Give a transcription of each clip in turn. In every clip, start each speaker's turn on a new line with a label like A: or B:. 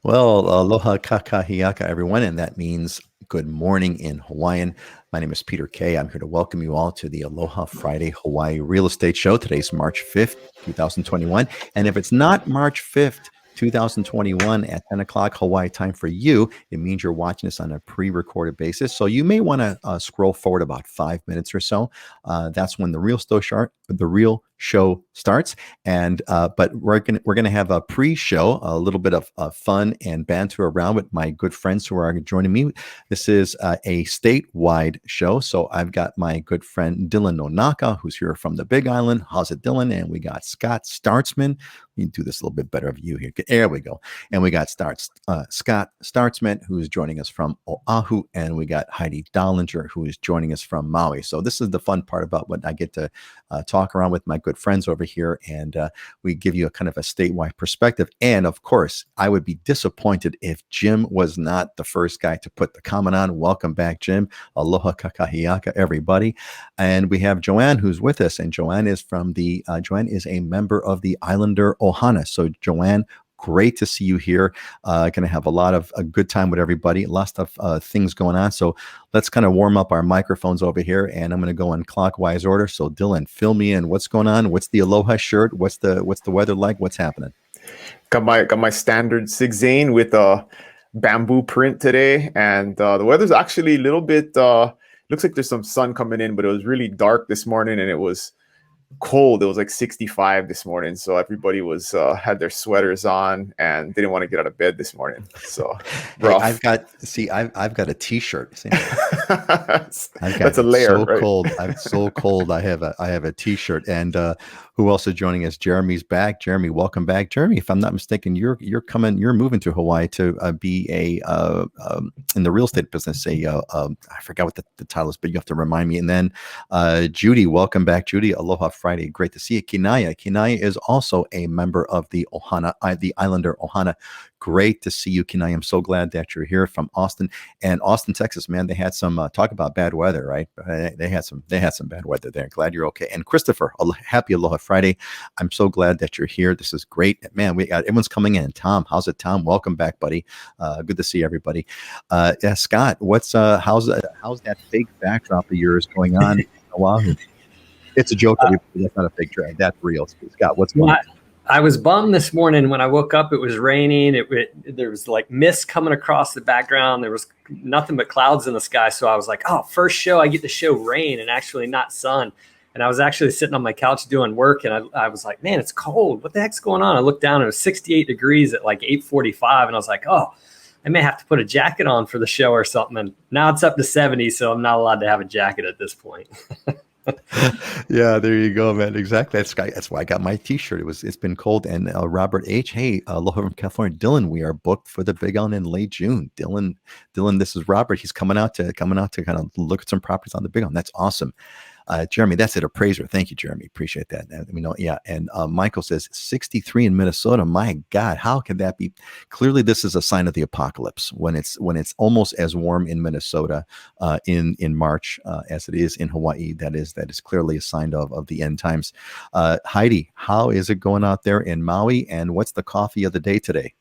A: Well, aloha kakahiaka, everyone, and that means good morning in Hawaiian. My name is Peter Kay. I'm here to welcome you all to the Aloha Friday Hawaii Real Estate Show. Today's March 5th, 2021. And if it's not March 5th, 2021 at 10 o'clock Hawaii time for you, it means you're watching this on a pre-recorded basis. So you may want to scroll forward about 5 minutes or so. That's when the real show starts. And but we're gonna have a pre-show, a little bit of fun and banter around with my good friends who are joining me. This is a statewide show, so I've got my good friend Dylan Nonaka, who's here from the Big Island. How's it, Dylan? And we got Scott Startsman. We can do this a little bit better of you here. There we go. And we got Scott Startsman, who's joining us from Oahu, and we got Heidi Dollinger, who is joining us from Maui. So this is the fun part about what I get to talk around with my good friends over here, and we give you a kind of a statewide perspective. And of course, I would be disappointed if Jim was not the first guy to put the comment on. Welcome back, Jim. Aloha kakahiaka, everybody. And we have Joanne who's with us, and Joanne is Joanne is a member of the Islander Ohana. So Joanne, great to see you here. Going to have a lot of a good time with everybody. Lots of things going on. So let's kind of warm up our microphones over here, and I'm going to go in clockwise order. So Dylan, fill me in. What's going on? What's the Aloha shirt? What's the weather like? What's happening?
B: Got my standard zigzane with a bamboo print today, and the weather's actually a little bit. Looks like there's some sun coming in, but it was really dark this morning, and it was cold. It was like 65 this morning, so everybody was had their sweaters on and didn't want to get out of bed this morning. So rough.
A: Hey, I've got a t-shirt. See?
B: That's a layer.
A: So
B: right?
A: cold. I'm so cold. I have a t-shirt. And who else is joining us? Jeremy's back. Jeremy, welcome back. Jeremy, if I'm not mistaken, you're moving to Hawaii to be in the real estate business. I forgot what the title is, but you have to remind me. And then Judy, welcome back, Judy. Aloha Friday. Great to see you. Kinaya. Kinaya is also a member of the Ohana, the Islander Ohana. Great to see you, Kinaya. I'm so glad that you're here from Austin. And Austin, Texas, man, they had some talk about bad weather, right? They had some bad weather there. Glad you're okay. And Christopher, happy Aloha Friday. I'm so glad that you're here. This is great, man. We got everyone's coming in. Tom, how's it, Tom? Welcome back, buddy. Good to see everybody. Yeah, Scott, how's that fake backdrop of yours going on in Oahu? It's a joke. That's not a fake drag. That's real. Scott, what's going on?
C: I was bummed this morning when I woke up. It was raining. There was like mist coming across the background. There was nothing but clouds in the sky. So I was like, oh, first show, I get to show rain and actually not sun. And I was actually sitting on my couch doing work, and I was like, man, it's cold. What the heck's going on? I looked down, and it was 68 degrees at like 8:45. And I was like, oh, I may have to put a jacket on for the show or something. And now it's up to 70, so I'm not allowed to have a jacket at this point.
A: Yeah, there you go, man. Exactly. That's why I got my t-shirt. It's been cold. And Robert H, hey, aloha from California. Dylan, we are booked for the Big Island in late June. Dylan, this is Robert. He's coming out to kind of look at some properties on the Big Island. That's awesome. Jeremy, that's it. Appraiser. Thank you, Jeremy. Appreciate that. Yeah. And Michael says 63 in Minnesota. My God, how can that be? Clearly, this is a sign of the apocalypse when it's almost as warm in Minnesota in March as it is in Hawaii. That is clearly a sign of the end times. Heidi, how is it going out there in Maui? And what's the coffee of the day today?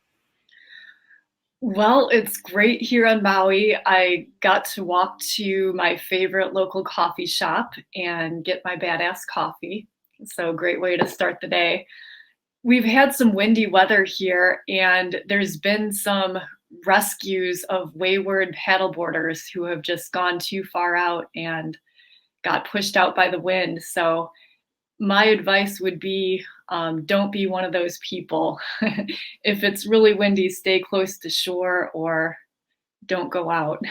D: Well, it's great here on Maui. I got to walk to my favorite local coffee shop and get my badass coffee. So great way to start the day. We've had some windy weather here, and there's been some rescues of wayward paddleboarders who have just gone too far out and got pushed out by the wind. So my advice would be don't be one of those people. If it's really windy, stay close to shore or don't go out.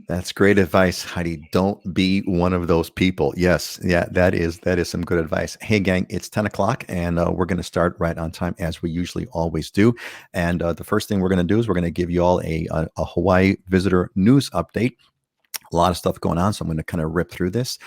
A: That's great advice, Heidi. Don't be one of those people. Yes. Yeah, that is some good advice. Hey, gang, it's 10 o'clock, and we're going to start right on time as we usually always do. And the first thing we're going to do is we're going to give you all a Hawaii visitor news update. A lot of stuff going on, so I'm going to kind of rip through this.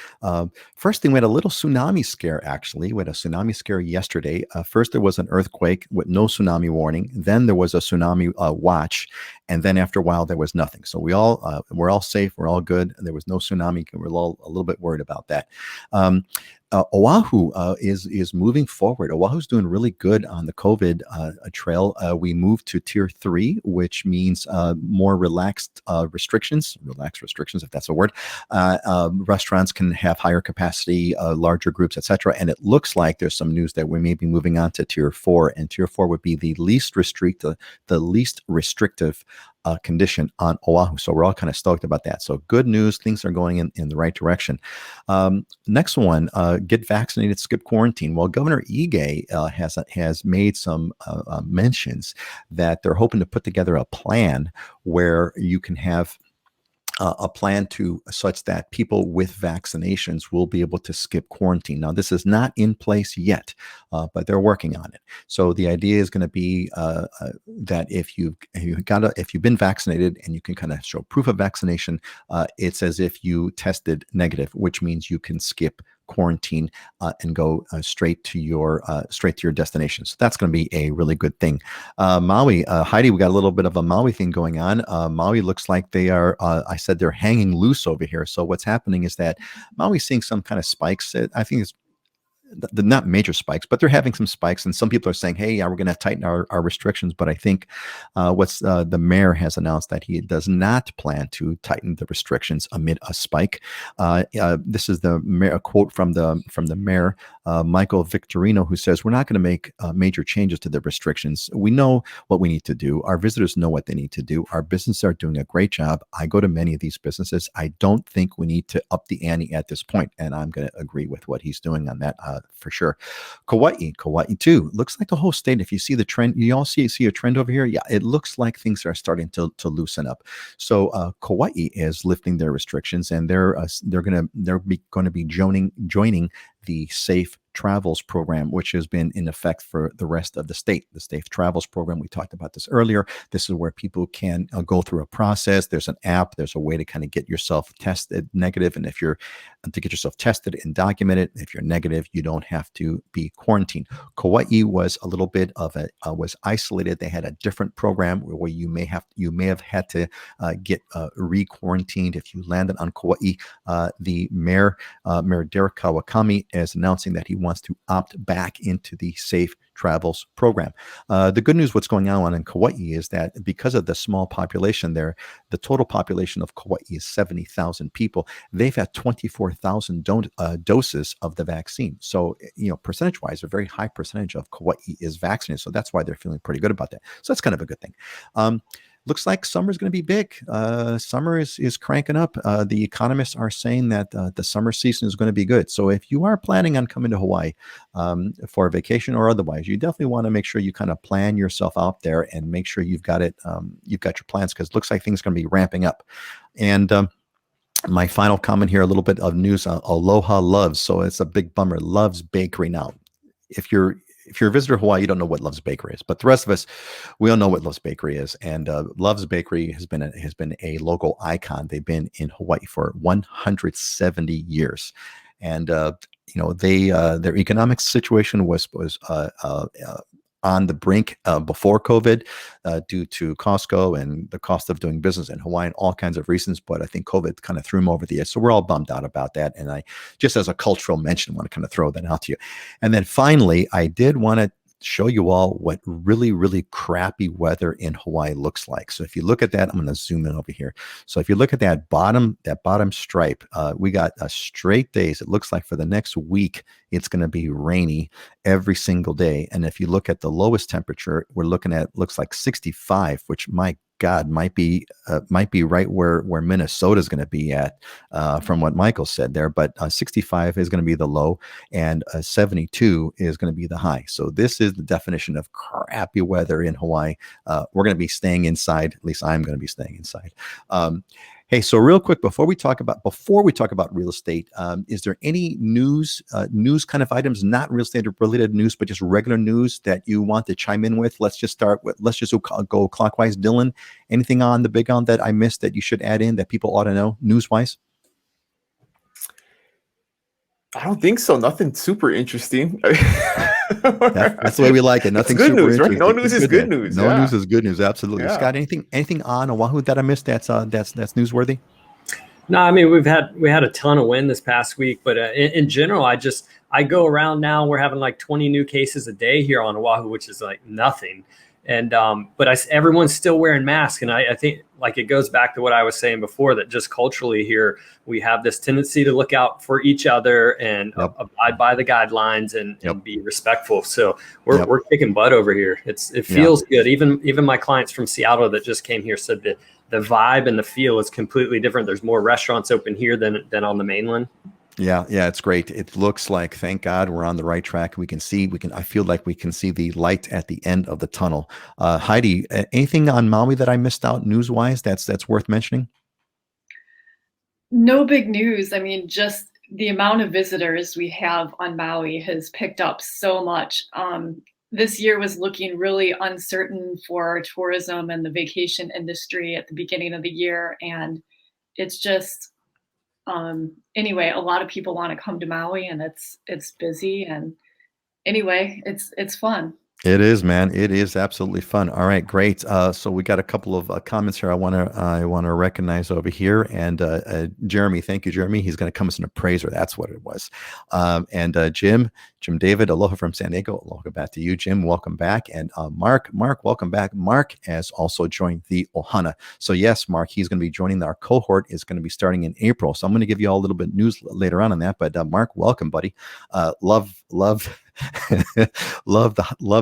A: First thing, we had a little tsunami scare, actually. We had a tsunami scare yesterday. First, there was an earthquake with no tsunami warning. Then there was a tsunami watch. And then after a while, there was nothing. So we're all safe. We're all good. There was no tsunami. We're all a little bit worried about that. Oahu is moving forward. Oahu's doing really good on the COVID trail. We moved to tier 3, which means more relaxed restrictions, if that's a word. Restaurants can have higher capacity, larger groups, etc. And it looks like there's some news that we may be moving on to tier 4, and tier 4 would be the least restrictive condition on Oahu. So we're all kind of stoked about that. So good news, things are going in the right direction. Next one, get vaccinated, skip quarantine. Well, Governor Ige has made some mentions that they're hoping to put together a plan where you can have a plan such that people with vaccinations will be able to skip quarantine. Now, this is not in place yet, but they're working on it. So the idea is going to be that if you've been vaccinated and you can kind of show proof of vaccination, it's as if you tested negative, which means you can skip quarantine and go straight to your destination. So that's going to be a really good thing. Maui, Heidi, we got a little bit of a Maui thing going on. Maui looks like they are, I said they're hanging loose over here. So what's happening is that Maui's seeing some kind of spikes. I think it's not major spikes, but they're having some spikes. And some people are saying, hey, yeah, we're going to tighten our restrictions. But I think the mayor has announced that he does not plan to tighten the restrictions amid a spike. This is a quote from the mayor, Michael Victorino, who says, we're not going to make major changes to the restrictions. We know what we need to do. Our visitors know what they need to do. Our businesses are doing a great job. I go to many of these businesses. I don't think we need to up the ante at this point. And I'm going to agree with what he's doing on that. For sure. Kauai too. Looks like the whole state. If you see the trend, you all see a trend over here. Yeah, it looks like things are starting to loosen up. So Kauai is lifting their restrictions, and they're going to be joining the Safe Travels program, which has been in effect for the rest of the state. The Safe Travels program, we talked about this earlier. This is where people can go through a process. There's an app. There's a way to kind of get yourself tested negative. And if you're to get yourself tested and documented, if you're negative, you don't have to be quarantined. Kauai was a little bit of was isolated. They had a different program where you may have had to get re-quarantined if you landed on Kauai. The mayor Derek Kawakami is announcing that he wants to opt back into the Safe Travels program. The good news, what's going on in Kauai is that because of the small population there, the total population of Kauai is 70,000 people. They've had 24,000 doses of the vaccine. So, percentage-wise, a very high percentage of Kauai is vaccinated. So that's why they're feeling pretty good about that. So that's kind of a good thing. Looks like summer is going to be big. Summer is cranking up. The economists are saying that the summer season is going to be good. So if you are planning on coming to Hawaii for a vacation or otherwise, you definitely want to make sure you kind of plan yourself out there and make sure you've got your plans, because it looks like things are going to be ramping up. And my final comment here, a little bit of news. Aloha Loves. So it's a big bummer. Loves Bakery now. If you're a visitor to Hawaii, you don't know what Love's Bakery is, but the rest of us, we all know what Love's Bakery is. And Love's Bakery has been a local icon. They've been in Hawaii for 170 years, and their economic situation was on the brink before COVID due to Costco and the cost of doing business in Hawaii and all kinds of reasons. But I think COVID kind of threw them over the edge. So we're all bummed out about that. And I, just as a cultural mention, want to kind of throw that out to you. And then finally, I did want to show you all what really, really crappy weather in Hawaii looks like. So if you look at that, I'm going to zoom in over here. So if you look at that bottom stripe, we got straight days. It looks like for the next week, it's going to be rainy every single day. And if you look at the lowest temperature, we're looking at, looks like 65, which my God might be right where Minnesota is going to be at from what Michael said there. But 65 is going to be the low, and 72 is going to be the high. So this is the definition of crappy weather in Hawaii. We're going to be staying inside. At least I'm going to be staying inside. Hey, so real quick, before we talk about real estate, is there any news kind of items, not real estate related news, but just regular news that you want to chime in with? Let's just go clockwise. Dylan, anything on the big one that I missed that you should add in that people ought to know news wise?
B: I don't think so. Nothing super interesting.
A: That's the way we like it. Nothing
B: good
A: super
B: news, right?
A: interesting.
B: No news is good news.
A: No news is good news. Absolutely.
B: Yeah.
A: Scott, anything on Oahu that I missed that's newsworthy?
C: No, I mean, we had a ton of wind this past week, but in general, I go around now. We're having like 20 new cases a day here on Oahu, which is like nothing. And but everyone's still wearing masks, and I think like it goes back to what I was saying before, that just culturally here we have this tendency to look out for each other and abide by the guidelines and be respectful. So we're kicking butt over here. It feels good. Even my clients from Seattle that just came here said that the vibe and the feel is completely different. There's more restaurants open here than on the mainland.
A: Yeah, it's great. It looks like, thank God, we're on the right track. I feel like we can see the light at the end of the tunnel. Heidi, anything on Maui that I missed out news-wise that's worth mentioning?
D: No big news. I mean, just the amount of visitors we have on Maui has picked up so much. This year was looking really uncertain for tourism and the vacation industry at the beginning of the year. And it's just, anyway, a lot of people want to come to Maui, and it's busy. And anyway, it's fun.
A: It is, man. It is absolutely fun. All right, great. So we got a couple of comments here. I want to recognize over here. And Jeremy, thank you, Jeremy. He's going to come as an appraiser. That's what it was. And Jim David, aloha from San Diego. Aloha back to you, Jim. Welcome back. And Mark, welcome back. Mark has also joined the Ohana. So yes, Mark, he's going to be joining our cohort. Is going to be starting in April. So I'm going to give you all a little bit news later on that. But Mark, welcome, buddy. Love. love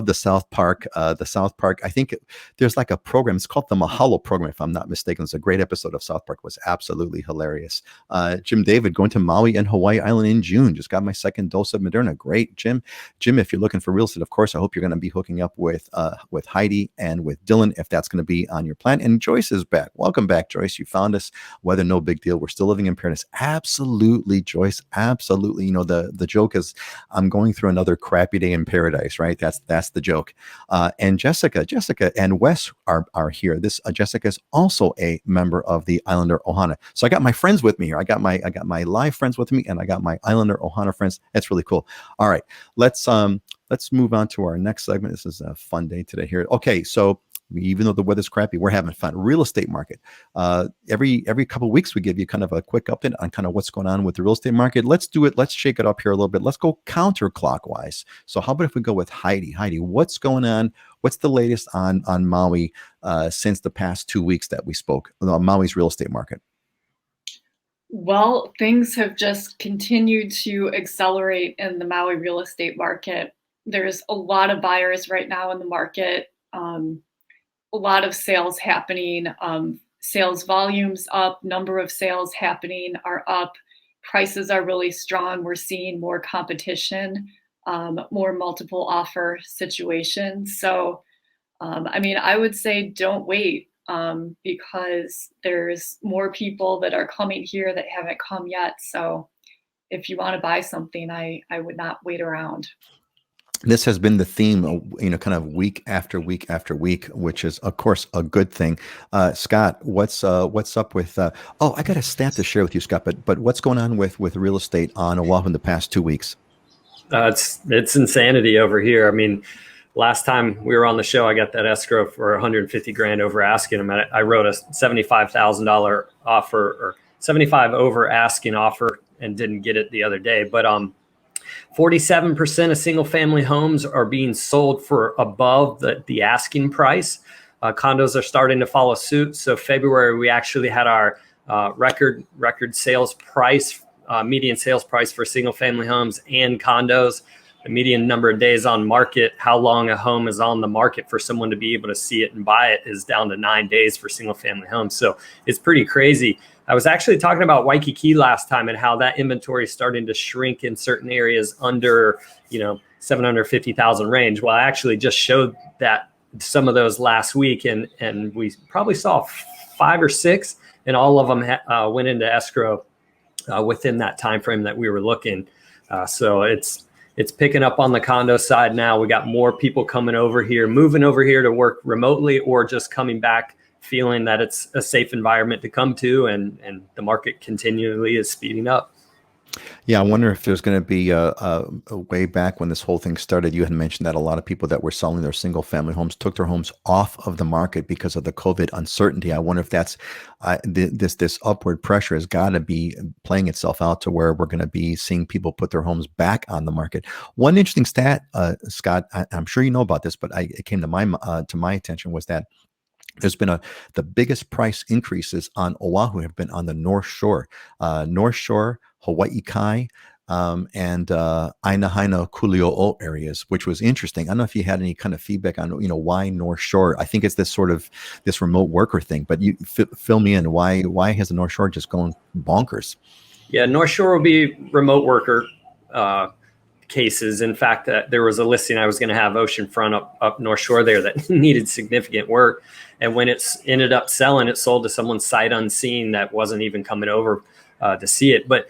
A: the South Park. The South Park. I think there's like a program. It's called the Mahalo program, if I'm not mistaken. It's a great episode of South Park. It was absolutely hilarious. Jim David, going to Maui and Hawaii Island in June. Just got my second dose of Moderna. Great, Jim. If you're looking for real estate, of course, I hope you're going to be hooking up with Heidi and with Dylan, if that's going to be on your plan. And Joyce is back. Welcome back, Joyce. You found us. Weather, no big deal. We're still living in paradise. Absolutely, Joyce. Absolutely. You know, the joke is I'm going through another crappy day in paradise, right? That's the joke. And Jessica and Wes are here. This Jessica is also a member of the Islander Ohana. So I got my friends with me here. I got my live friends with me, and I got my Islander Ohana friends. That's really cool. All right, let's move on to our next segment. This is a fun day today here. Okay, so even though the weather's crappy, we're having fun. Real estate market. Every couple of weeks, we give you kind of a quick update on kind of what's going on with the real estate market. Let's do it. Let's shake it up here a little bit. Let's go counterclockwise. So how about if we go with Heidi? Heidi, what's going on? What's the latest on Maui since the past 2 weeks that we spoke on Maui's real estate market?
D: Well, things have just continued to accelerate in the Maui real estate market. There's a lot of buyers right now in the market. A lot of sales happening, sales volumes up, number of sales happening are up, prices are really strong. We're seeing more competition, more multiple offer situations. So, I mean, I would say don't wait because there's more people that are coming here that haven't come yet. So if you want to buy something, I would not wait around.
A: This has been the theme, kind of week after week after week, which is, of course, a good thing. Scott, what's up with? I got a stat to share with you, Scott. But what's going on with real estate on Oahu in the past 2 weeks?
C: It's insanity over here. I mean, last time we were on the show, I got that escrow for $150,000 over asking him. I wrote a $75,000 offer or 75 over asking offer and didn't get it the other day, but 47% of single family homes are being sold for above the asking price. Condos are starting to follow suit. So February, we actually had our record sales price, median sales price for single family homes and condos. The median number of days on market, how long a home is on the market for someone to be able to see it and buy it, is down to 9 days for single family homes. So it's pretty crazy. I was actually talking about Waikiki last time and how that inventory is starting to shrink in certain areas under, 750,000 range. Well, I actually just showed that some of those last week, and we probably saw 5 or 6, and all of them went into escrow within that time frame that we were looking. So it's picking up on the condo side now. We got more people coming over here, moving over here to work remotely, or just coming back feeling that it's a safe environment to come to, and the market continually is speeding up.
A: Yeah, I wonder if there's going to be a way back when this whole thing started. You had mentioned that a lot of people that were selling their single family homes took their homes off of the market because of the COVID uncertainty. I wonder if that's this upward pressure has got to be playing itself out to where we're going to be seeing people put their homes back on the market. One interesting stat, Scott, I'm sure you know about this, but it came to my attention was that there's been the biggest price increases on Oahu have been on the North Shore, Hawaii Kai, and Aina Haina Kuli'o'o areas, which was interesting. I don't know if you had any kind of feedback on, why North Shore. I think it's this sort of this remote worker thing, but you fill me in. Why has the North Shore just gone bonkers?
C: Yeah, North Shore will be remote worker cases. In fact, there was a listing I was going to have oceanfront up North Shore there that needed significant work. And when it's ended up selling, it sold to someone sight unseen that wasn't even coming over to see it. But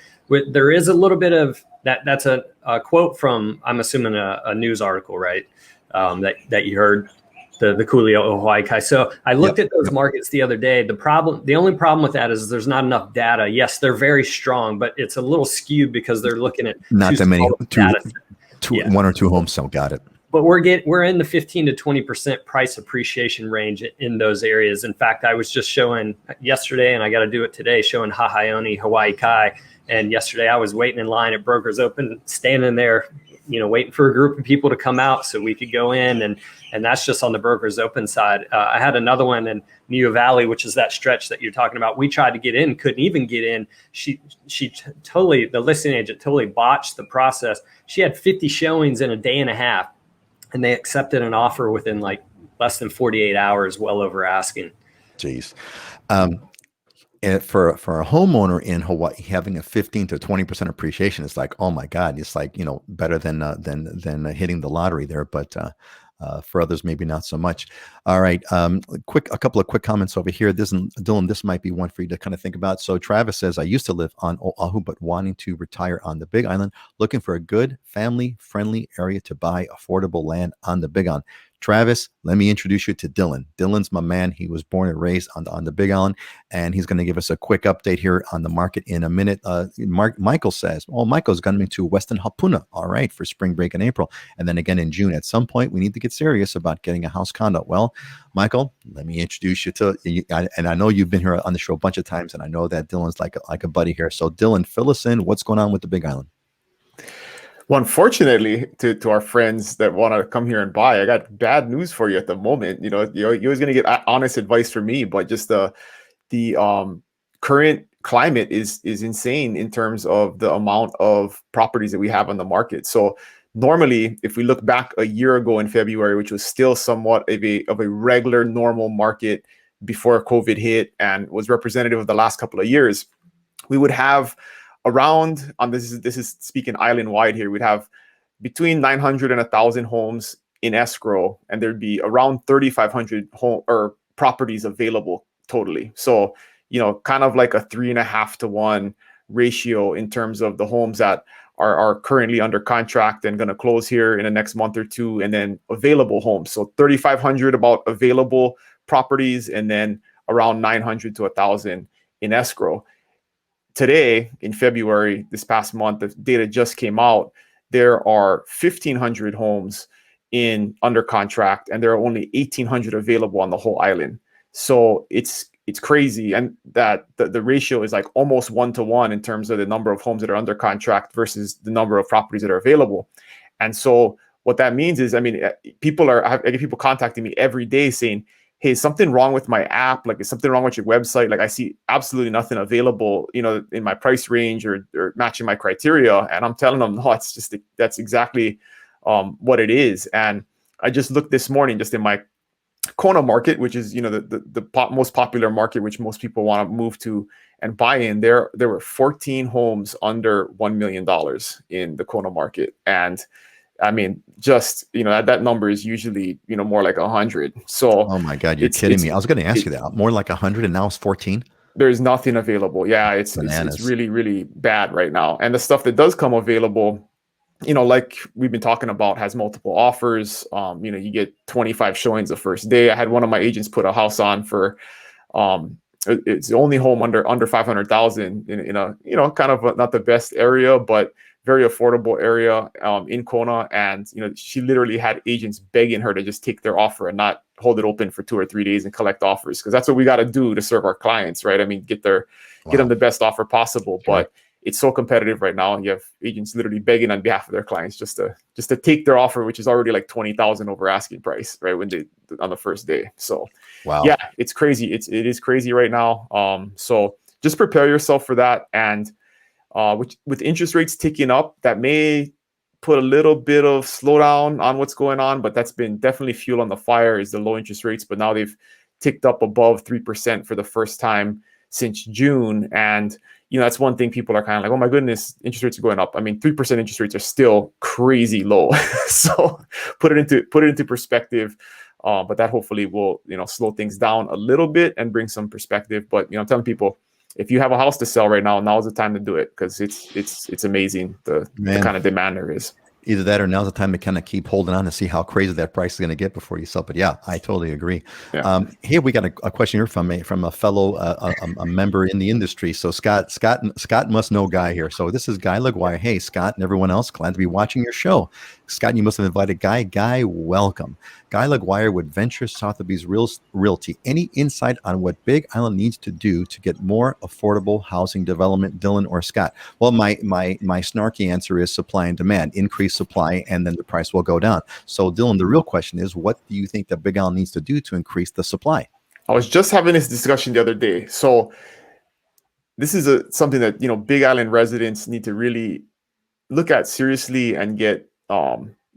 C: there is a little bit of that. That's a quote from, I'm assuming, a news article, right? That you heard, the Kuli'o'o Hawaii Kai. So I looked at those markets the other day. The only problem with that is there's not enough data. Yes, they're very strong, but it's a little skewed because they're looking at
A: not that many, one or two homes. So got it.
C: But we're in the 15 to 20% price appreciation range in those areas. In fact, I was just showing yesterday, and I got to do it today, showing Hahaione Hawaii Kai. And yesterday I was waiting in line at Brokers Open, standing there, waiting for a group of people to come out so we could go in. And that's just on the Brokers Open side. I had another one in Niu Valley, which is that stretch that you're talking about. We tried to get in, couldn't even get in. She totally, the listing agent totally botched the process. She had 50 showings in a day and a half, and they accepted an offer within like less than 48 hours, well over asking.
A: Jeez. And for a homeowner in Hawaii, having a 15 to 20% appreciation is like, oh my God, it's like, better than hitting the lottery there. But for others, maybe not so much. All right. A couple of quick comments over here. Dylan, this might be one for you to kind of think about. So Travis says, I used to live on Oahu, but wanting to retire on the Big Island, looking for a good family-friendly area to buy affordable land on the Big Island. Travis, let me introduce you to Dylan. Dylan's my man. He was born and raised on the Big Island, and he's going to give us a quick update here on the market in a minute. Michael says, Michael's going to Westin Hapuna, all right, for spring break in April, and then again in June. At some point, we need to get serious about getting a house condo. Well, Michael, let me introduce you to, and I know you've been here on the show a bunch of times, and I know that Dylan's like a buddy here. So Dylan, fill us in. What's going on with the Big Island?
B: Well, unfortunately, to our friends that want to come here and buy, I got bad news for you at the moment. You're always going to get honest advice from me, but just the current climate is insane in terms of the amount of properties that we have on the market. So normally, if we look back a year ago in February, which was still somewhat of a regular normal market before COVID hit and was representative of the last couple of years, we would have around, this is speaking island wide here, we'd have between 900 and 1,000 homes in escrow, and there'd be around 3,500 home or properties available totally. So, kind of like a 3.5 to 1 ratio in terms of the homes that are currently under contract and going to close here in the next month or two, and then available homes. So 3,500 about available properties, and then around 900 to 1,000 in escrow. Today, in February, this past month, the data just came out. There are 1,500 homes under contract, and there are only 1,800 available on the whole island. So it's crazy, and that the ratio is like almost 1-to-1 in terms of the number of homes that are under contract versus the number of properties that are available. And so what that means is, I get people contacting me every day saying, hey, is something wrong with my app? Like, is something wrong with your website? Like, I see absolutely nothing available, in my price range or matching my criteria. And I'm telling them, no, it's just, that's exactly what it is. And I just looked this morning, just in my Kona market, which is, the most popular market, which most people want to move to and buy in. There were 14 homes under $1 million in the Kona market. And I mean, just, that number is usually, more like 100. So,
A: oh my God, you're kidding me. I was going to ask you that. More like 100, and now it's 14.
B: There's nothing available. Yeah, it's really, really bad right now. And the stuff that does come available, like we've been talking about, has multiple offers. You get 25 showings the first day. I had one of my agents put a house on for it's the only home under 500,000 in a kind of not the best area, but very affordable area in Kona. And she literally had agents begging her to just take their offer and not hold it open for 2 or 3 days and collect offers, because that's what we got to do to serve our clients, right? I mean, get them the best offer possible.
A: Sure.
B: But it's so competitive right now, and you have agents literally begging on behalf of their clients just to take their offer, which is already like 20,000 over asking price, right, on the first day. So yeah, it's crazy. It is crazy right now. So just prepare yourself for that. And with interest rates ticking up, that may put a little bit of slowdown on what's going on, but that's been definitely fuel on the fire, is the low interest rates. But now they've ticked up above 3% for the first time since June. And that's one thing people are kind of like, oh my goodness, interest rates are going up. I mean, 3% interest rates are still crazy low. So put it into perspective. But that hopefully will slow things down a little bit and bring some perspective. But I'm telling people, if you have a house to sell right now, now's the time to do it, because it's amazing the kind of demand there is.
A: Either that or now's the time to kind of keep holding on to see how crazy that price is going to get before you sell. But yeah, I totally agree.
B: Yeah.
A: Here we got a question here from a fellow a member in the industry. So Scott must know Guy here. So this is Guy LaGuire. Hey, Scott and everyone else, glad to be watching your show. Scott, you must have invited Guy. Guy, welcome. Guy LaGuire with Venture Sotheby's Realty. Any insight on what Big Island needs to do to get more affordable housing development, Dylan or Scott? Well, my snarky answer is supply and demand. Increase supply, and then the price will go down. So, Dylan, the real question is, what do you think that Big Island needs to do to increase the supply?
B: I was just having this discussion the other day. So, this is something that Big Island residents need to really look at seriously and get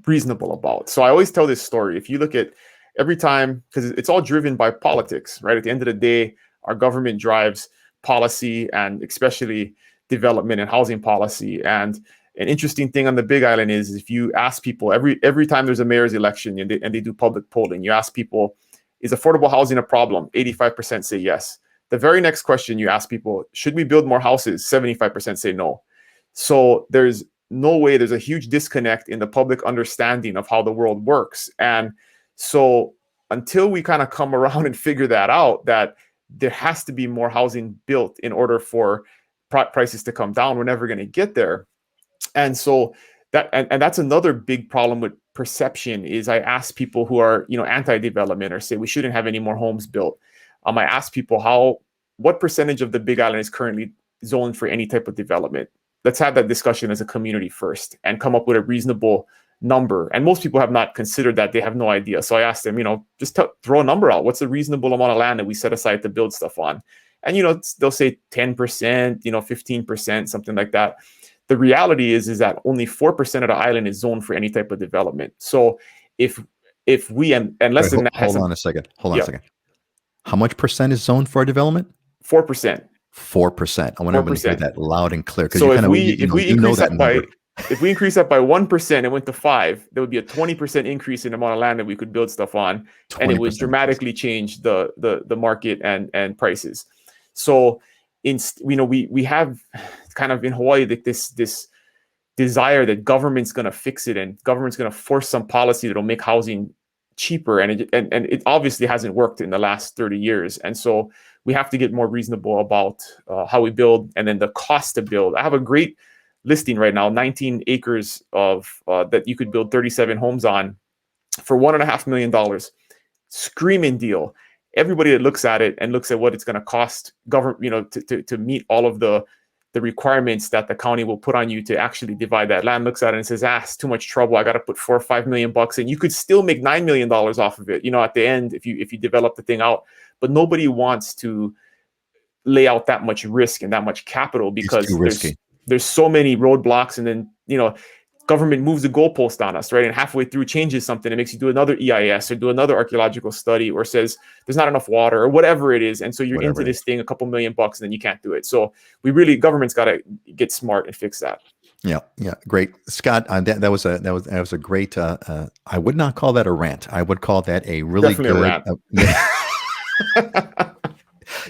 B: reasonable about. So I always tell this story. If you look at every time, because it's all driven by politics, right? At the end of the day, our government drives policy, and especially development and housing policy. And an interesting thing on the Big Island is, if you ask people every time there's a mayor's election and they do public polling, you ask people, is affordable housing a problem? 85% say yes. The very next question you ask people, should we build more houses? 75% say no. So there's no way, there's a huge disconnect in the public understanding of how the world works. And so until we kind of come around and figure that out, that there has to be more housing built in order for prices to come down, we're never going to get there. And so that's another big problem with perception is, I ask people who are anti-development or say we shouldn't have any more homes built. I ask people what percentage of the Big Island is currently zoned for any type of development. Let's have that discussion as a community first and come up with a reasonable number. And most people have not considered that. They have no idea. So I asked them, just throw a number out. What's a reasonable amount of land that we set aside to build stuff on? And, they'll say 10%, 15%, something like that. The reality is that only 4% of the island is zoned for any type of development. So if we, and less than that.
A: Hold on a second. How much percent is zoned for development?
B: 4%.
A: 4%. I want everyone to hear that loud and clear.
B: So if we increase that by if we increase that by 1% and went to 5%, there would be a 20% increase in the amount of land that we could build stuff on, and it would dramatically change the market and prices. So we have kind of in Hawaii this desire that government's going to fix it and government's going to force some policy that'll make housing cheaper, and it obviously hasn't worked in the last 30 years. And so we have to get more reasonable about how we build, and then the cost to build. I have a great listing right now, 19 acres of that you could build 37 homes on for $1.5 million. Screaming deal. Everybody that looks at it and looks at what it's going to cost government, to meet all of the requirements that the county will put on you to actually divide that land, looks at it and says, it's too much trouble. I got to put $4 or $5 million in. You could still make $9 million off of it, at the end, if you develop the thing out. But nobody wants to lay out that much risk and that much capital because there's so many roadblocks, and then, government moves the goalpost on us, right? And halfway through changes something. It makes you do another EIS or do another archaeological study, or says there's not enough water or whatever it is. And so you're into this thing, a couple $1 million, and then you can't do it. So government's got to get smart and fix that.
A: Yeah. Great. Scott, that was a great, I would not call that a rant. I would call that a really
B: Definitely
A: good,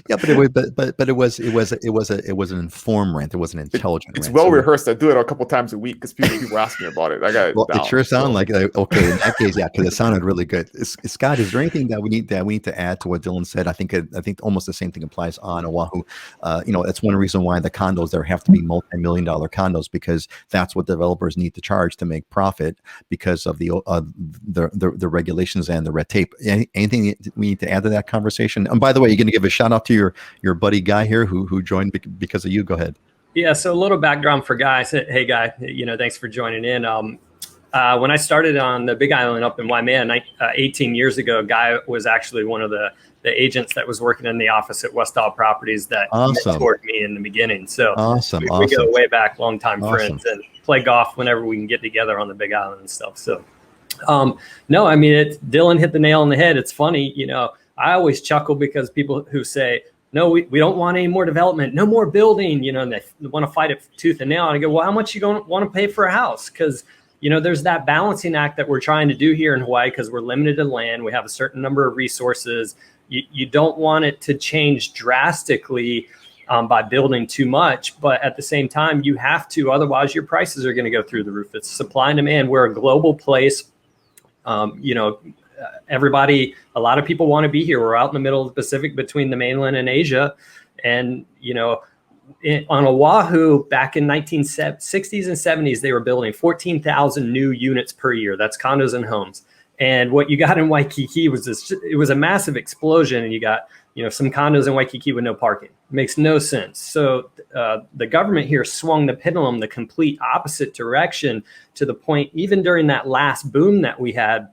A: Yeah, but it was an informed rant. It was an intelligent
B: It's
A: rant.
B: well
A: So
B: rehearsed. I do it a couple times a week because people ask me about it. I got it
A: well,
B: down.
A: it sure sounded
B: So,
A: like okay. In that case, yeah, because it sounded really good. Scott, is there anything that we need to add to what Dylan said? I think almost the same thing applies on Oahu. That's one reason why the condos there have to be multi-million-dollar condos, because that's what developers need to charge to make profit because of the regulations and the red tape. Anything we need to add to that conversation? And by the way, you're going to give a shout out to your buddy Guy here who joined because of you. Go ahead.
C: Yeah, so a little background for Guy. Hey, Guy, thanks for joining in. When I started on the Big Island up in Waimea 18 years ago, Guy was actually one of the agents that was working in the office at West Isle Properties that mentored me in the beginning. So we go way back, long time friends, and play golf whenever we can get together on the Big Island and stuff. So, no, I mean, Dylan hit the nail on the head. It's funny, I always chuckle because people who say, no, we don't want any more development, no more building, and they want to fight it tooth and nail. And I go, well, how much you going to want to pay for a house? Because, there's that balancing act that we're trying to do here in Hawaii because we're limited to land. We have a certain number of resources. You don't want it to change drastically by building too much. But at the same time, you have to, otherwise your prices are going to go through the roof. It's supply and demand. We're a global place. Everybody, a lot of people want to be here. We're out in the middle of the Pacific between the mainland and Asia. And, on Oahu back in 1960s and 70s, they were building 14,000 new units per year. That's condos and homes. And what you got in Waikiki was it was a massive explosion. And you got, some condos in Waikiki with no parking. It makes no sense. So the government here swung the pendulum the complete opposite direction to the point, even during that last boom that we had,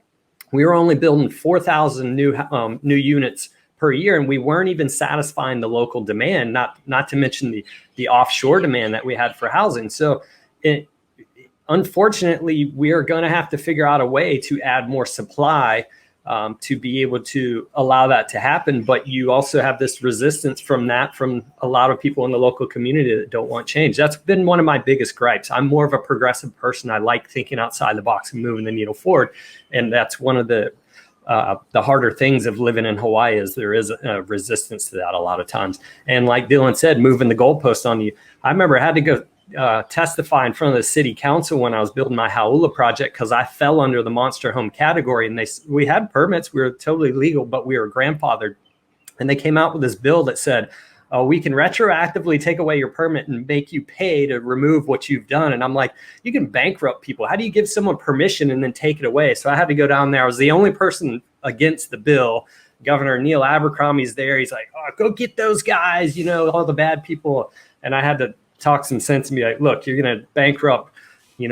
C: we were only building 4,000 new units per year, and we weren't even satisfying the local demand, not to mention the offshore demand that we had for housing. So unfortunately, we are going to have to figure out a way to add more supply to be able to allow that to happen. But you also have this resistance from a lot of people in the local community that don't want change. That's been one of my biggest gripes. I'm more of a progressive person. I like thinking outside the box and moving the needle forward. And that's one of the harder things of living in Hawaii is there is a resistance to that a lot of times. And like Dylan said, moving the goalpost on you. I remember I had to go testify in front of the city council when I was building my Haula project because I fell under the monster home category, and we had permits, we were totally legal, but we were grandfathered. And they came out with this bill that said, we can retroactively take away your permit and make you pay to remove what you've done. And I'm like, you can bankrupt people. How do you give someone permission and then take it away? So I had to go down there. I was the only person against the bill. Governor Neil Abercrombie's there. He's like, oh, go get those guys, all the bad people. And I had to talk some sense and be like, look, you're going to bankrupt,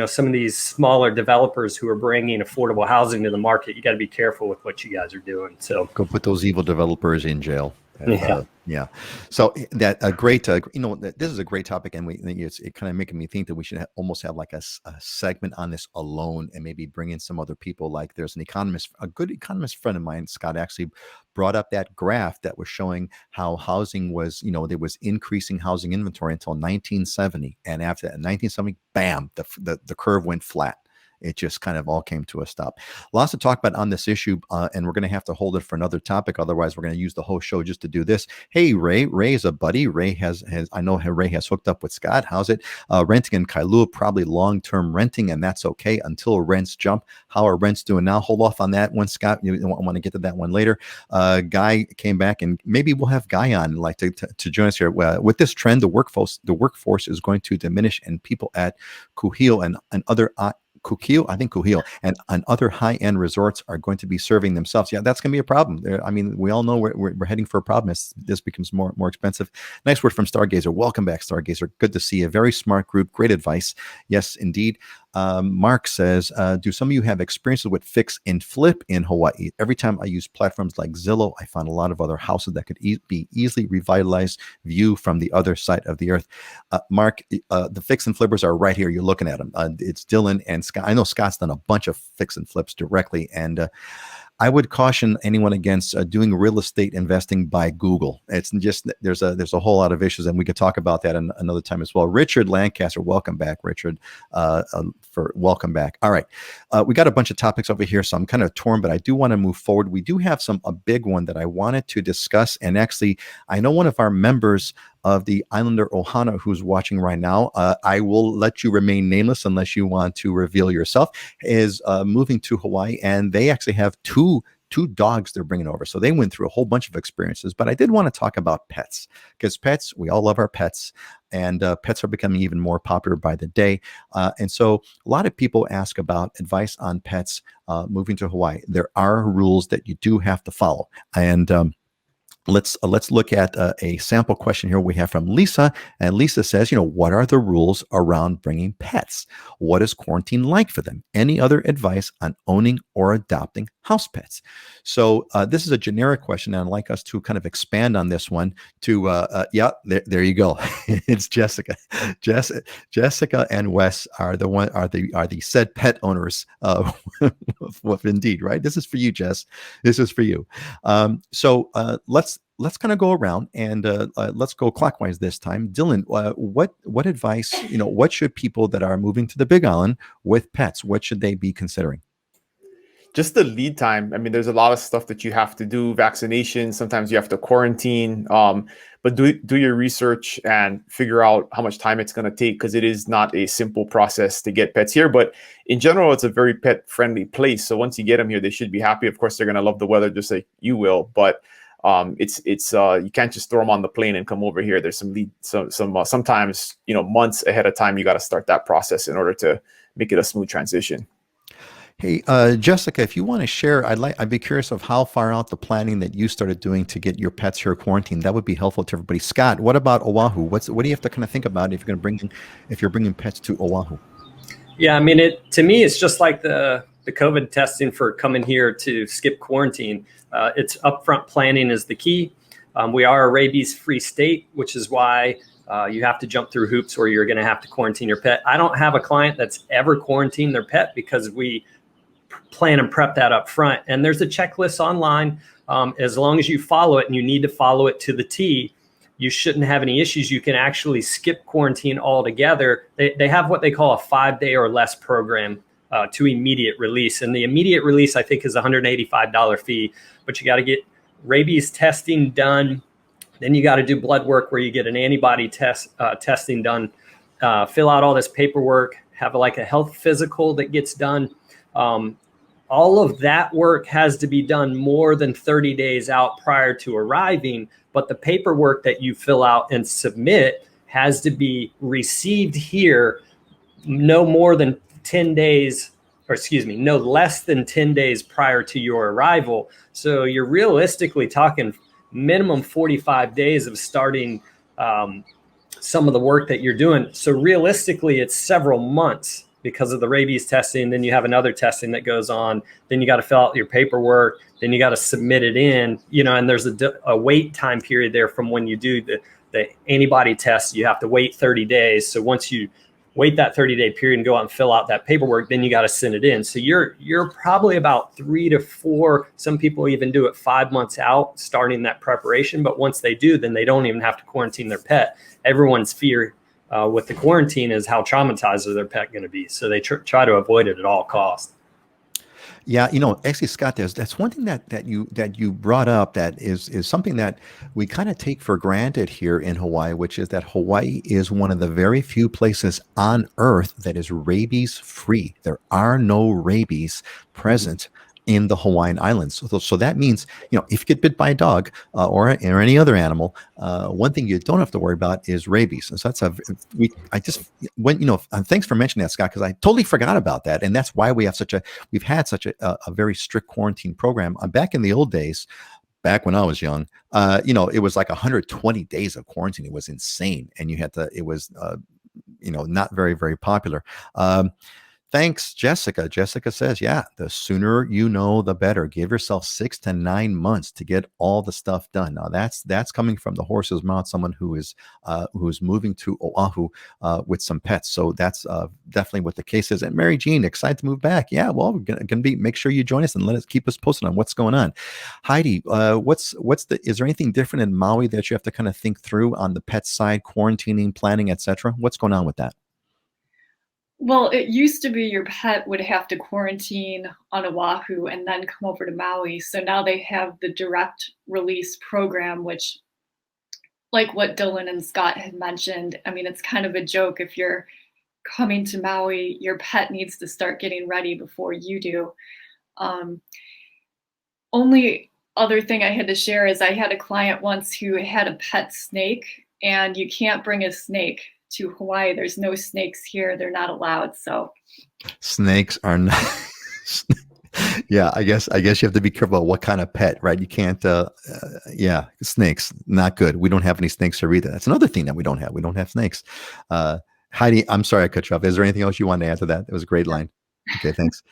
C: some of these smaller developers who are bringing affordable housing to the market. You got to be careful with what you guys are doing. So
A: go put those evil developers in jail.
C: Yeah.
A: So that a great, this is a great topic, and it kind of making me think that we should almost have like a segment on this alone, and maybe bring in some other people. Like there's a good economist friend of mine, Scott, actually brought up that graph that was showing how housing was, there was increasing housing inventory until 1970, and after that, in 1970, bam, the curve went flat. It just kind of all came to a stop. Lots to talk about on this issue, and we're going to have to hold it for another topic. Otherwise, we're going to use the whole show just to do this. Hey, Ray is a buddy. Ray I know Ray has hooked up with Scott. How's it? Renting in Kailua, probably long-term renting, and that's okay until rents jump. How are rents doing now? Hold off on that one, Scott. You want to get to that one later. Guy came back, and maybe we'll have Guy on like to join us here. With this trend, the workforce is going to diminish, and people at Kuhio and other Kuhio and other high-end resorts are going to be serving themselves. Yeah, that's going to be a problem. I mean, we all know we're heading for a problem as this becomes more expensive. Nice word from Stargazer. Welcome back, Stargazer. Good to see you. Very smart group. Great advice. Yes, indeed. Mark says, do some of you have experiences with fix and flip in Hawaii? Every time I use platforms like Zillow, I found a lot of other houses that could be easily revitalized, view from the other side of the earth. Mark, the fix and flippers are right here. You're looking at them. It's Dylan and Scott. I know Scott's done a bunch of fix and flips directly, and I would caution anyone against doing real estate investing by Google. It's just there's a whole lot of issues, and we could talk about that another time as well. Richard Lancaster, welcome back, Richard. Welcome back. All right, we got a bunch of topics over here, so I'm kind of torn, but I do want to move forward. We do have a big one that I wanted to discuss, and actually, I know one of our members of the Islander Ohana who's watching right now, I will let you remain nameless unless you want to reveal yourself, is moving to Hawaii, and they actually have two dogs they're bringing over. So they went through a whole bunch of experiences, but I did want to talk about pets, because pets, we all love our pets, and pets are becoming even more popular by the day. And so a lot of people ask about advice on pets moving to Hawaii. There are rules that you do have to follow. And let's look at a sample question here we have from Lisa. And Lisa says, what are the rules around bringing pets? What is quarantine like for them? Any other advice on owning or adopting house pets? So this is a generic question, and I'd like us to kind of expand on this one to, there you go. It's Jessica. Jessica and Wes are the said pet owners of Indeed, right? This is for you, Jess. This is for you. So let's kind of go around, and let's go clockwise this time. Dylan, what advice, what should people that are moving to the Big Island with pets, what should they be considering?
B: Just the lead time. I mean, there's a lot of stuff that you have to do, vaccination. Sometimes you have to quarantine, but do your research and figure out how much time it's going to take, because it is not a simple process to get pets here. But in general, it's a very pet-friendly place. So once you get them here, they should be happy. Of course, they're going to love the weather just like you will. But it's you can't just throw them on the plane and come over here. There's sometimes months ahead of time you got to start that process in order to make it a smooth transition.
A: Hey, Jessica, if you want to share, I'd be curious of how far out the planning that you started doing to get your pets here quarantined. That would be helpful to everybody. Scott, what about Oahu? What do you have to kind of think about if you're bringing pets to Oahu?
C: Yeah, I mean, to me, it's just like the COVID testing for coming here to skip quarantine. It's upfront planning is the key. We are a rabies-free state, which is why you have to jump through hoops or you're going to have to quarantine your pet. I don't have a client that's ever quarantined their pet because we plan and prep that up front. And there's a checklist online. As long as you follow it, and you need to follow it to the T, you shouldn't have any issues. You can actually skip quarantine altogether. They have what they call a 5-day or less program to immediate release. And the immediate release, I think, is a $185 fee, but you got to get rabies testing done. Then you got to do blood work where you get an antibody testing done, fill out all this paperwork, have like a health physical that gets done. All of that work has to be done more than 30 days out prior to arriving, but the paperwork that you fill out and submit has to be received here no less than 10 days prior to your arrival. So you're realistically talking minimum 45 days of starting some of the work that you're doing. So realistically, it's several months because of the rabies testing. Then you have another testing that goes on. Then you got to fill out your paperwork. Then you got to submit it in, and there's a wait time period there from when you do the antibody test. You have to wait 30 days. So once you wait that 30-day period and go out and fill out that paperwork, then you got to send it in. So you're probably about 3 to 4. Some people even do it 5 months out, starting that preparation. But once they do, then they don't even have to quarantine their pet. Everyone's fear with the quarantine is how traumatized is their pet going to be. So they try to avoid it at all costs.
A: Yeah, actually, Scott, that's one thing that you brought up that is something that we kind of take for granted here in Hawaii, which is that Hawaii is one of the very few places on Earth that is rabies free. There are no rabies present in the Hawaiian Islands. So that means, if you get bit by a dog or any other animal, one thing you don't have to worry about is rabies. And so thanks for mentioning that, Scott, because I totally forgot about that. And that's why we've had such a very strict quarantine program. Back in the old days, back when I was young, it was like 120 days of quarantine. It was insane. And it was not very, very popular. Thanks, Jessica. Jessica says, yeah, the sooner you know, the better. Give yourself 6 to 9 months to get all the stuff done. Now, that's coming from the horse's mouth, someone who's moving to Oahu with some pets. So that's definitely what the case is. And Mary Jean, excited to move back. Yeah, well, we're gonna be, make sure you join us and keep us posted on what's going on. Heidi, is there anything different in Maui that you have to kind of think through on the pet side, quarantining, planning, etc.? What's going on with that?
D: Well, it used to be your pet would have to quarantine on Oahu and then come over to Maui. So now they have the direct release program, which, like what Dylan and Scott had mentioned, I mean, it's kind of a joke. If you're coming to Maui, your pet needs to start getting ready before you do. Only other thing I had to share is I had a client once who had a pet snake, and you can't bring a snake to Hawaii. There's no snakes here. They're not allowed. So
A: snakes are not. Yeah, I guess you have to be careful about what kind of pet, right? You can't. Yeah, snakes not good. We don't have any snakes here either. That's another thing that we don't have. We don't have snakes. Heidi, I'm sorry I cut you off. Is there anything else you wanted to add to that? It was a great line. Okay, thanks.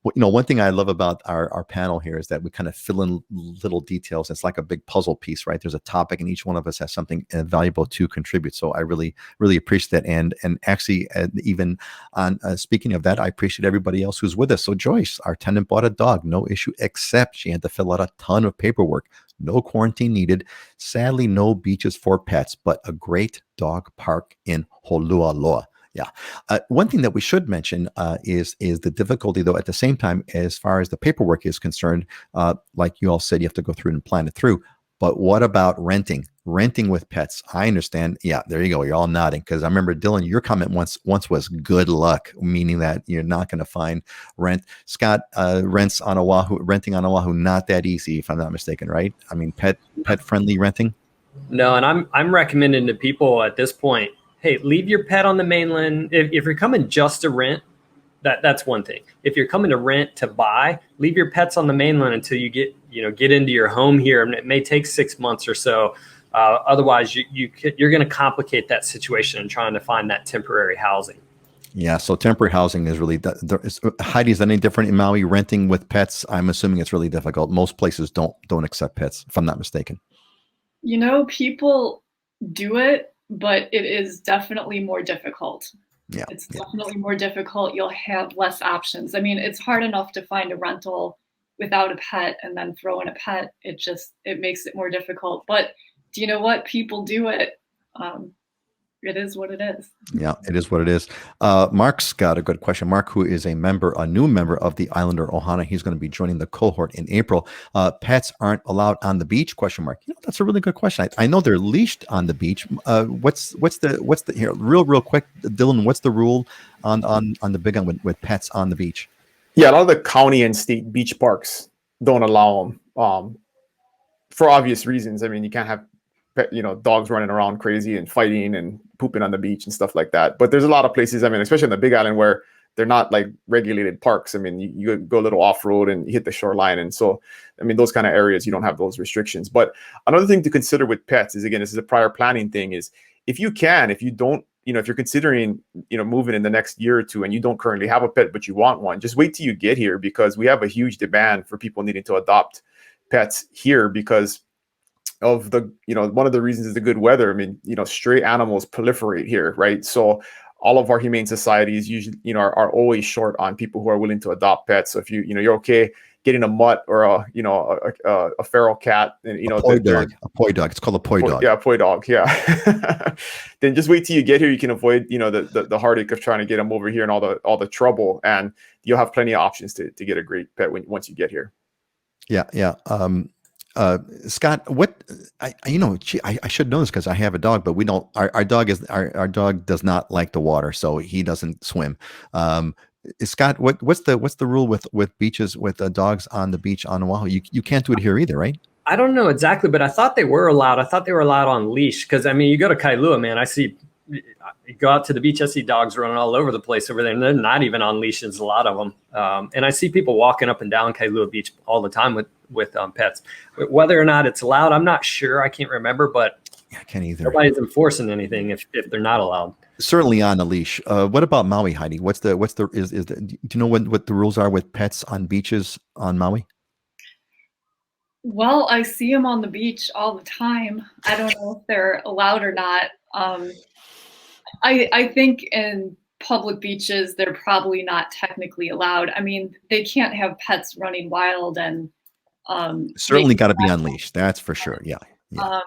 A: Well, one thing I love about our panel here is that we kind of fill in little details. It's like a big puzzle piece, right? There's a topic, and each one of us has something valuable to contribute. So I really, really appreciate that. And actually, even on speaking of that, I appreciate everybody else who's with us. So Joyce, our tenant, bought a dog, no issue, except she had to fill out a ton of paperwork. No quarantine needed. Sadly, no beaches for pets, but a great dog park in Holualoa. Yeah. One thing that we should mention is the difficulty, though, at the same time, as far as the paperwork is concerned. Like you all said, you have to go through and plan it through. But what about renting? Renting with pets? I understand. Yeah, there you go. You're all nodding, because I remember, Dylan, your comment once was good luck, meaning that you're not going to find rent. Scott, renting on Oahu, not that easy, if I'm not mistaken, right? I mean, pet friendly renting.
C: No, and I'm recommending to people at this point, hey, leave your pet on the mainland. If you're coming just to rent, that's one thing. If you're coming to rent to buy, leave your pets on the mainland until you get into your home here. And it may take 6 months or so. Otherwise, you're going to complicate that situation and trying to find that temporary housing.
A: Yeah, so temporary housing is really. Heidi, is that any different in Maui? Renting with pets, I'm assuming it's really difficult. Most places don't accept pets, if I'm not mistaken.
D: People do it, but it is definitely more difficult.
A: Yeah,
D: it's definitely more difficult. You'll have less options. I mean, it's hard enough to find a rental without a pet, and then throw in a pet. It makes it more difficult. But do you know what? People do it. It is what it is.
A: Yeah, it is what it is. Mark's got a good question. Mark, who is a new member of the Islander Ohana, he's going to be joining the cohort in April. Pets aren't allowed on the beach? ? That's a really good question. I know they're leashed on the beach. What's the here? Real quick, Dylan. What's the rule on the big one with pets on the beach?
B: Yeah, a lot of the county and state beach parks don't allow them for obvious reasons. I mean, you can't have dogs running around crazy and fighting and pooping on the beach and stuff like that. But there's a lot of places, I mean, especially on the Big Island, where they're not like regulated parks. I mean, you go a little off-road and you hit the shoreline. And so, I mean, those kind of areas, you don't have those restrictions. But another thing to consider with pets is, again, this is a prior planning thing, is if you're considering, moving in the next year or two and you don't currently have a pet, but you want one, just wait till you get here, because we have a huge demand for people needing to adopt pets here because of the, one of the reasons is the good weather. I mean, stray animals proliferate here, right? So all of our humane societies usually, are always short on people who are willing to adopt pets. So if you're okay getting a mutt or a feral cat, and
A: a poi dog. It's called a poi dog.
B: Yeah, a poi dog. Yeah. Then just wait till you get here. You can avoid, the heartache of trying to get them over here and all the trouble, and you'll have plenty of options to get a great pet once you get here.
A: Yeah. Scott, I should know this because I have a dog, but we don't. Our dog does not like the water, so he doesn't swim. Scott, what's the rule with beaches with dogs on the beach on Oahu? You can't do it here either, right?
C: I don't know exactly, but I thought they were allowed. I thought they were allowed on leash, because I mean, you go to Kailuan, man. You go out to the beach, I see dogs running all over the place over there, and they're not even on leashes, a lot of them. And I see people walking up and down Kailua Beach all the time with pets. Whether or not it's allowed, I'm not sure. I can't remember, but
A: I can't either.
C: Nobody's enforcing anything if they're not allowed.
A: Certainly on a leash. What about Maui, Heidi? Do you know what the rules are with pets on beaches on Maui?
D: Well, I see them on the beach all the time. I don't know if they're allowed or not. I think in public beaches, they're probably not technically allowed. I mean, they can't have pets running wild and they
A: Certainly got to be on leash. That's for sure. Yeah. Yeah.
D: um,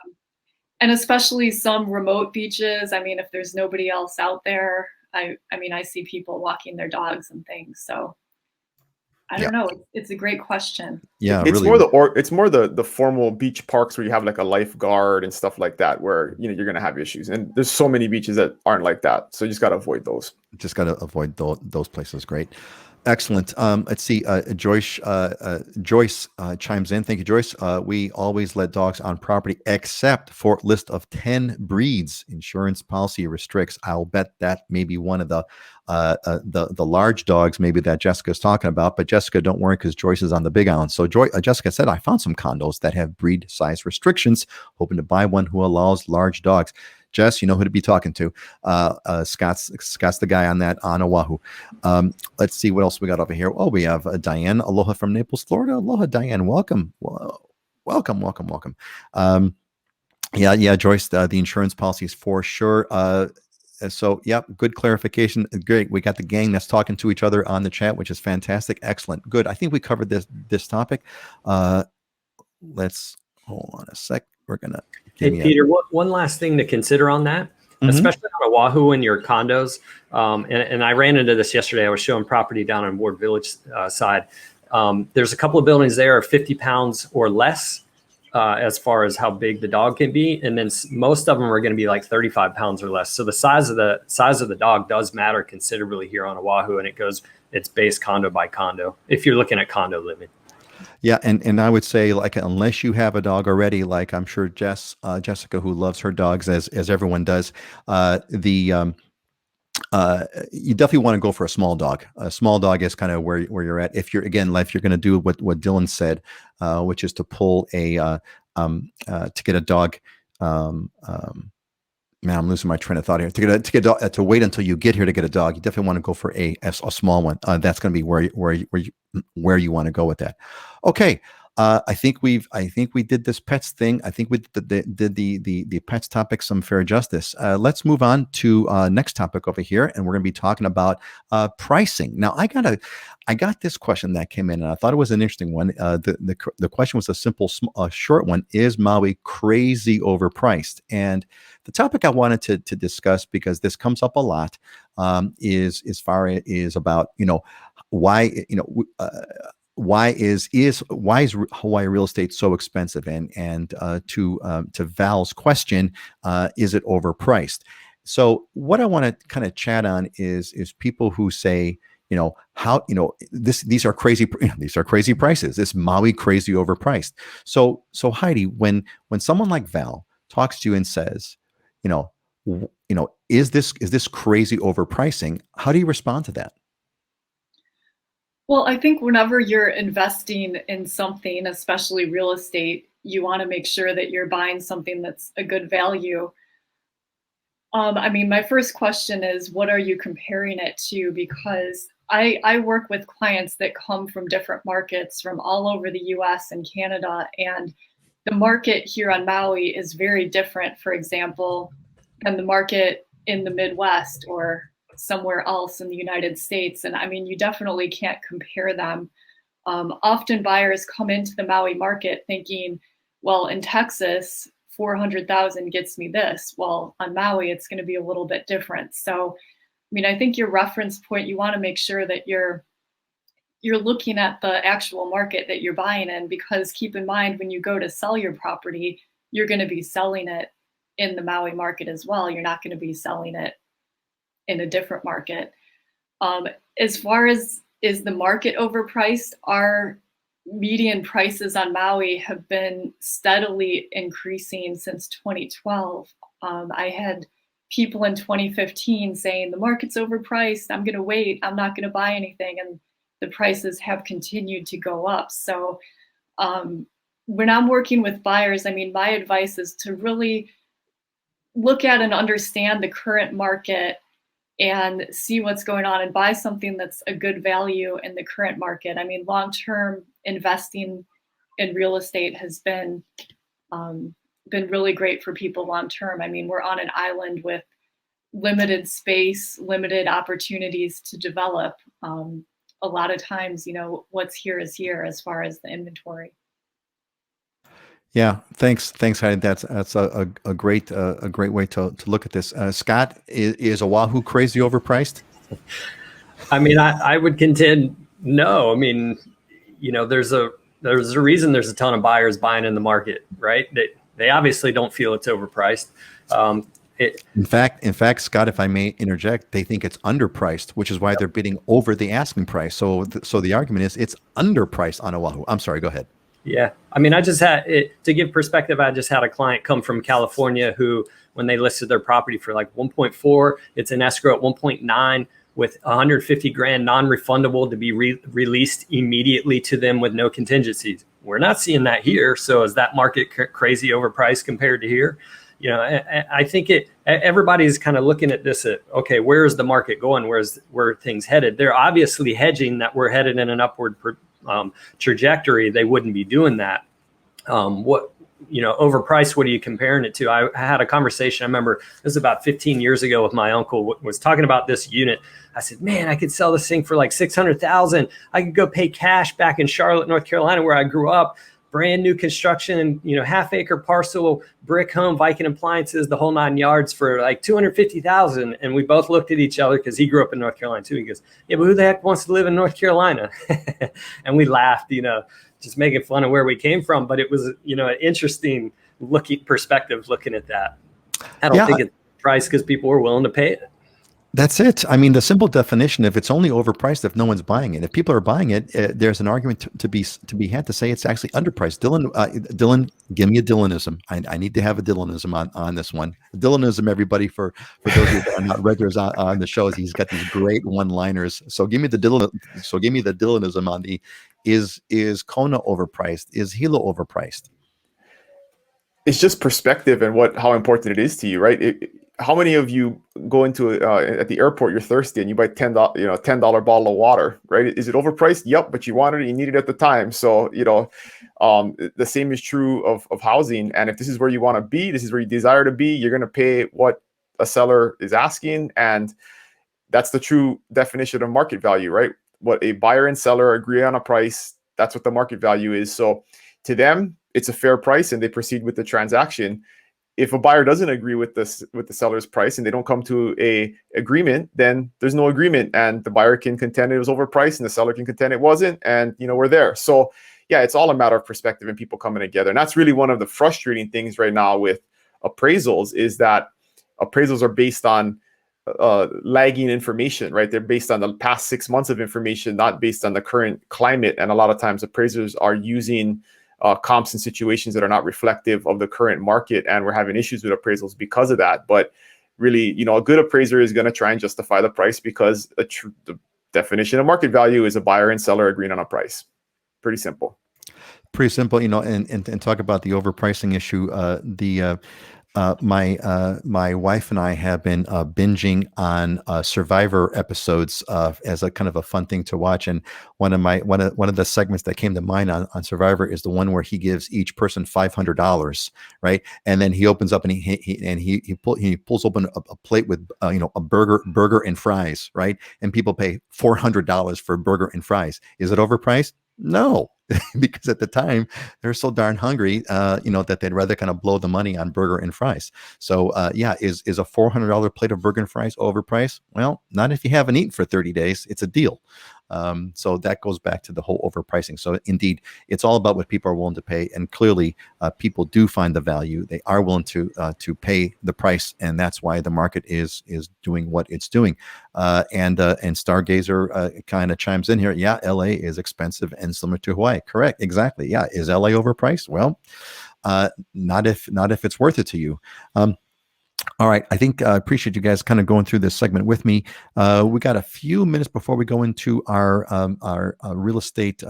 D: and especially some remote beaches. I mean, if there's nobody else out there, I mean, I see people walking their dogs and things. So I
A: Yeah.
D: don't know. It's a great question.
A: Yeah.
B: It's
A: Really.
B: more it's more the formal beach parks where you have like a lifeguard and stuff like that, where you're gonna have issues. And there's so many beaches that aren't like that, so you just gotta avoid those.
A: Just got to avoid those places. Great. Excellent. Let's see. Joyce chimes in. Thank you, Joyce. We always let dogs on property except for list of 10 breeds. Insurance policy restricts. I'll bet that may be one of the large dogs maybe that Jessica's talking about. But Jessica, don't worry because Joyce is on the Big Island. So Jessica said, I found some condos that have breed size restrictions. Hoping to buy one who allows large dogs. Jess, you know who to be talking to. Scott's the guy on that on Oahu. Let's see what else we got over here. Oh, we have Diane. Aloha from Naples, Florida. Aloha, Diane. Welcome. Welcome. Yeah, Joyce. The insurance policy is for sure. So, yep, good clarification. Great. We got the gang that's talking to each other on the chat, which is fantastic. Excellent. Good. I think we covered this topic. Let's hold on a sec. We're gonna.
C: Hey, Peter, one last thing to consider on that, especially on Oahu and your condos. And I ran into this yesterday. I was showing property down on Ward Village side. There's a couple of buildings there are 50 pounds or less as far as how big the dog can be. And then most of them are going to be like 35 pounds or less. So the size of the dog does matter considerably here on Oahu. And it's based condo by condo if you're looking at condo living.
A: Yeah, and I would say, like, unless you have a dog already, like I'm sure Jessica, who loves her dogs as everyone does, you definitely want to go for a small dog. A small dog is kind of where you're at. If you're going to do what Dylan said, which is to pull to get a dog. Man, I'm losing my train of thought here. To wait until you get here to get a dog, you definitely want to go for a small one. That's going to be where you want to go with that. Okay, I think we did this pets thing. I think we did the pets topic some fair justice. Let's move on to next topic over here, and we're going to be talking about pricing. Now, I got this question that came in, and I thought it was an interesting one. The question was a simple, short one: is Maui crazy overpriced? And the topic I wanted to discuss, because this comes up a lot, is about why is Hawaii real estate so expensive? And to Val's question, is it overpriced? So what I want to kind of chat on is people who say, these are crazy prices. Is Maui crazy overpriced? So Heidi, when someone like Val talks to you and says, is this crazy overpricing? How do you respond to that?
D: Well, I think whenever you're investing in something, especially real estate, you want to make sure that you're buying something that's a good value. I mean, my first question is, what are you comparing it to? Because I work with clients that come from different markets from all over the US and Canada, and the market here on Maui is very different, for example, than the market in the Midwest or somewhere else in the United States. And I mean, you definitely can't compare them. Often buyers come into the Maui market thinking, well, in Texas, 400,000 gets me this. Well, on Maui, it's going to be a little bit different. So, I mean, I think your reference point, you want to make sure that you're looking at the actual market that you're buying in, because keep in mind, when you go to sell your property, you're going to be selling it in the Maui market as well. You're not going to be selling it in a different market. As far as is the market overpriced, our median prices on Maui have been steadily increasing since 2012. I had people in 2015 saying the market's overpriced, I'm going to wait, I'm not going to buy anything. And the prices have continued to go up. So when I'm working with buyers, I mean, my advice is to really look at and understand the current market and see what's going on and buy something that's a good value in the current market. I mean, long-term investing in real estate has been really great for people long-term. I mean, we're on an island with limited space, limited opportunities to develop. A lot of times, you know, what's here is here as far as the inventory.
A: Yeah, thanks, Heidi. That's a great way to look at this. Scott, is Oahu crazy overpriced?
C: I mean, I would contend no. I mean, you know, there's a reason there's a ton of buyers buying in the market, right? They obviously don't feel it's overpriced.
A: In fact, Scott, if I may interject, they think it's underpriced, which is why they're bidding over the asking price. So the argument is it's underpriced on Oahu. I'm sorry, go ahead.
C: Yeah. I mean, I just had to give perspective. I just had a client come from California who, when they listed their property for like 1.4, it's in escrow at 1.9 with 150 grand non-refundable to be released immediately to them with no contingencies. We're not seeing that here. So is that market crazy overpriced compared to here? You know, I think everybody's kind of looking at this at, okay, where is the market going? Where things headed? They're obviously hedging that we're headed in an upward trajectory. They wouldn't be doing that. Overpriced, what are you comparing it to? I had a conversation, I remember this was about 15 years ago with my uncle, was talking about this unit. I said, man, I could sell this thing for like 600,000. I could go pay cash back in Charlotte, North Carolina, where I grew up. Brand new construction, you know, half-acre parcel, brick home, Viking appliances, the whole 9 yards for like 250,000. And we both looked at each other because he grew up in North Carolina too. He goes, yeah, but who the heck wants to live in North Carolina? And we laughed, you know, just making fun of where we came from. But it was, you know, an interesting perspective looking at that. I don't think it's priced because people were willing to pay it.
A: That's it. I mean, the simple definition, if it's only overpriced, if no one's buying it, if people are buying it, there's an argument to be had to say it's actually underpriced. Dylan, give me a Dylanism. I need to have a Dylanism on this one. Dylanism, everybody, for those of you that are not regulars on the show, he's got these great one-liners. So give me the Dylanism on the is Kona overpriced? Is Hilo overpriced?
B: It's just perspective and how important it is to you, right? How many of you go into at the airport, you're thirsty and you buy $10 bottle of water, right? Is it overpriced? Yep, but you wanted it, you needed it at the time. So, you know, the same is true of housing. And if this is where you want to be, this is where you desire to be, you're going to pay what a seller is asking. And that's the true definition of market value, right? What a buyer and seller agree on a price, that's what the market value is. So to them, it's a fair price and they proceed with the transaction. If a buyer doesn't agree with the seller's price and they don't come to a agreement, then there's no agreement, and the buyer can contend it was overpriced and the seller can contend it wasn't, and you know, we're there. So yeah, it's all a matter of perspective and people coming together. And that's really one of the frustrating things right now with appraisals, is that appraisals are based on lagging information, right? They're based on the past 6 months of information, not based on the current climate. And a lot of times appraisers are using comps and situations that are not reflective of the current market, and we're having issues with appraisals because of that. But really, you know, a good appraiser is going to try and justify the price, because the definition of market value is a buyer and seller agreeing on a price. Pretty simple.
A: You know, and talk about the overpricing issue. My wife and I have been binging on Survivor episodes as a kind of a fun thing to watch. And one of the segments that came to mind on Survivor is the one where he gives each person $500, right? And then he opens up and he pulls open a plate with a burger and fries, right? And people pay $400 for a burger and fries. Is it overpriced? No. Because at the time they're so darn hungry, that they'd rather kind of blow the money on burger and fries. So is a $400 plate of burger and fries overpriced? Well, not if you haven't eaten for 30 days. It's a deal. So that goes back to the whole overpricing. So indeed, it's all about what people are willing to pay, and clearly, people do find the value. They are willing to pay the price, and that's why the market is doing what it's doing. And Stargazer kind of chimes in here. Yeah, LA is expensive and similar to Hawaii. Correct, exactly. Yeah, is LA overpriced? Well, not if it's worth it to you. All right. I think I appreciate you guys kind of going through this segment with me. We got a few minutes before we go into our real estate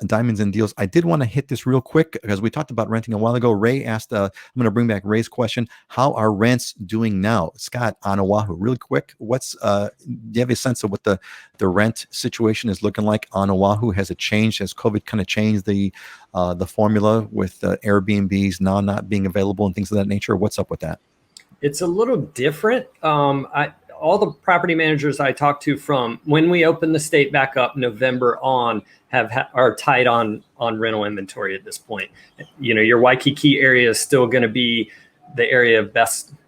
A: Diamonds and Deals. I did want to hit this real quick because we talked about renting a while ago. Ray asked, I'm going to bring back Ray's question. How are rents doing now? Scott, on Oahu, really quick. Do you have a sense of what the rent situation is looking like on Oahu? Has it changed? Has COVID kind of changed the formula with Airbnbs now not being available and things of that nature? What's up with that?
C: It's a little different. All the property managers I talked to from when we opened the state back up November on are tight on rental inventory at this point. You know, your Waikiki area is still going to be the area of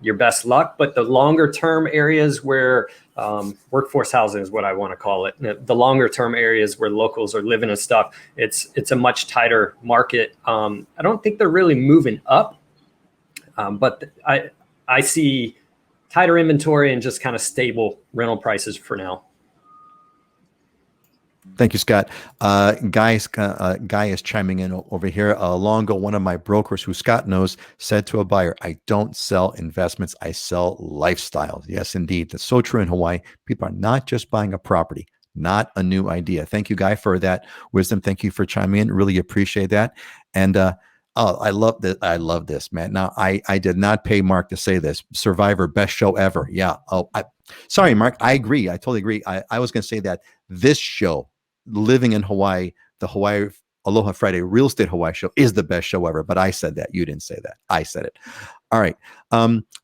C: your best luck, but the longer term areas where workforce housing is what I want to call it. The longer term areas where locals are living and stuff, it's a much tighter market. I don't think they're really moving up, but I see tighter inventory and just kind of stable rental prices for now.
A: Thank you, Scott. Guy is chiming in over here. Long ago, one of my brokers, who Scott knows, said to a buyer, "I don't sell investments, I sell lifestyles." Yes, indeed. That's so true in Hawaii. People are not just buying a property, not a new idea. Thank you, Guy, for that wisdom. Thank you for chiming in. Really appreciate that. And I love this. I love this, man. Now, I did not pay Mark to say this. Survivor, best show ever. Yeah. Sorry, Mark. I agree. I totally agree. I was going to say that this show, Living in Hawaii, the Hawaii Aloha Friday Real Estate Hawaii show, is the best show ever. But I said that. You didn't say that. I said it. All right.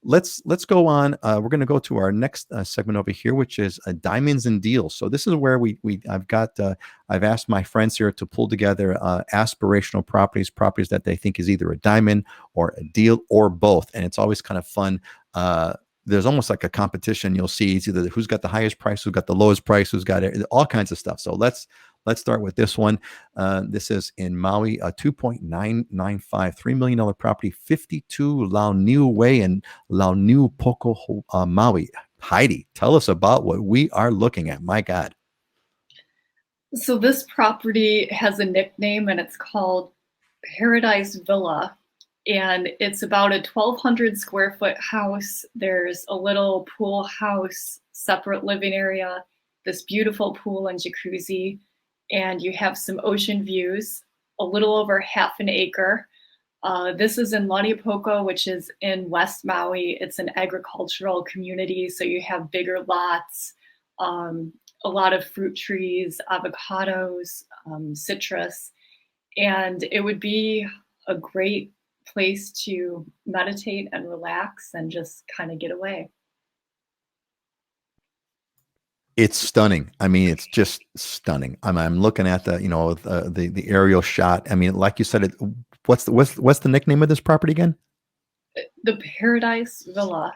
A: Let's go on. We're going to go to our next segment over here, which is Diamonds and Deals. So this is where I've asked my friends here to pull together aspirational properties that they think is either a diamond or a deal or both. And it's always kind of fun. There's almost like a competition. You'll see it's either who's got the highest price, who's got the lowest price, who's got all kinds of stuff. So let's start with this one. This is in Maui, a $2.995, $3 million property, 52 Launiu Way in Launiu Poko, Maui. Heidi, tell us about what we are looking at. My God.
D: So this property has a nickname, and it's called Paradise Villa. And it's about a 1,200 square foot house. There's a little pool house, separate living area, this beautiful pool and jacuzzi, and you have some ocean views, a little over half an acre. This is in Laniapoko, which is in West Maui. It's an agricultural community, so you have bigger lots, a lot of fruit trees, avocados, citrus, and it would be a great place to meditate and relax and just kind of get away.
A: It's stunning. I mean, it's just stunning. I'm looking at the aerial shot. I mean, like you said, what's the nickname of this property again?
D: The Paradise Villa.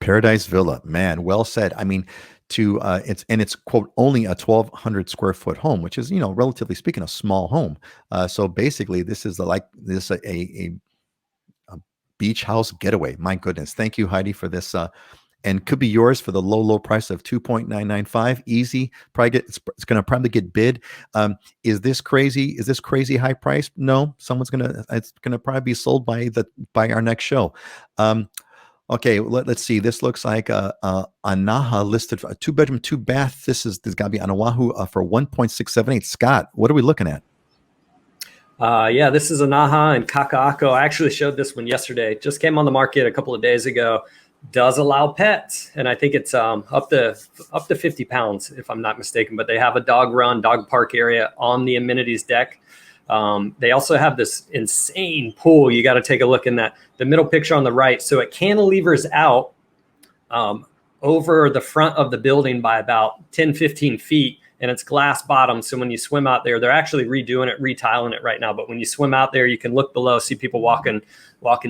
A: Paradise Villa, man, well said. I mean, it's quote only a 1,200 square foot home, which is, relatively speaking, a small home. So basically, this is a beach house getaway. My goodness. Thank you, Heidi, for this. And could be yours for the low price of 2.995. Easy. It's going to probably get bid. Is this crazy? Is this crazy high price? No, it's going to probably be sold by our next show. Okay, let's see. This looks like a Naha listed for a 2-bedroom, 2-bath. There's got to be on Oahu for 1.678. Scott, what are we looking at?
C: Yeah, this is a Naha and Kaka'ako. I actually showed this one yesterday. Just came on the market a couple of days ago. Does allow pets, and I think it's up to 50 pounds, if I'm not mistaken. But they have a dog park area on the amenities deck. They also have this insane pool. You got to take a look in the middle picture on the right. So it cantilevers out over the front of the building by about 10, 15 feet. And it's glass bottom. So when you swim out there, they're actually redoing it, retiling it right now. But when you swim out there, you can look below, see people walking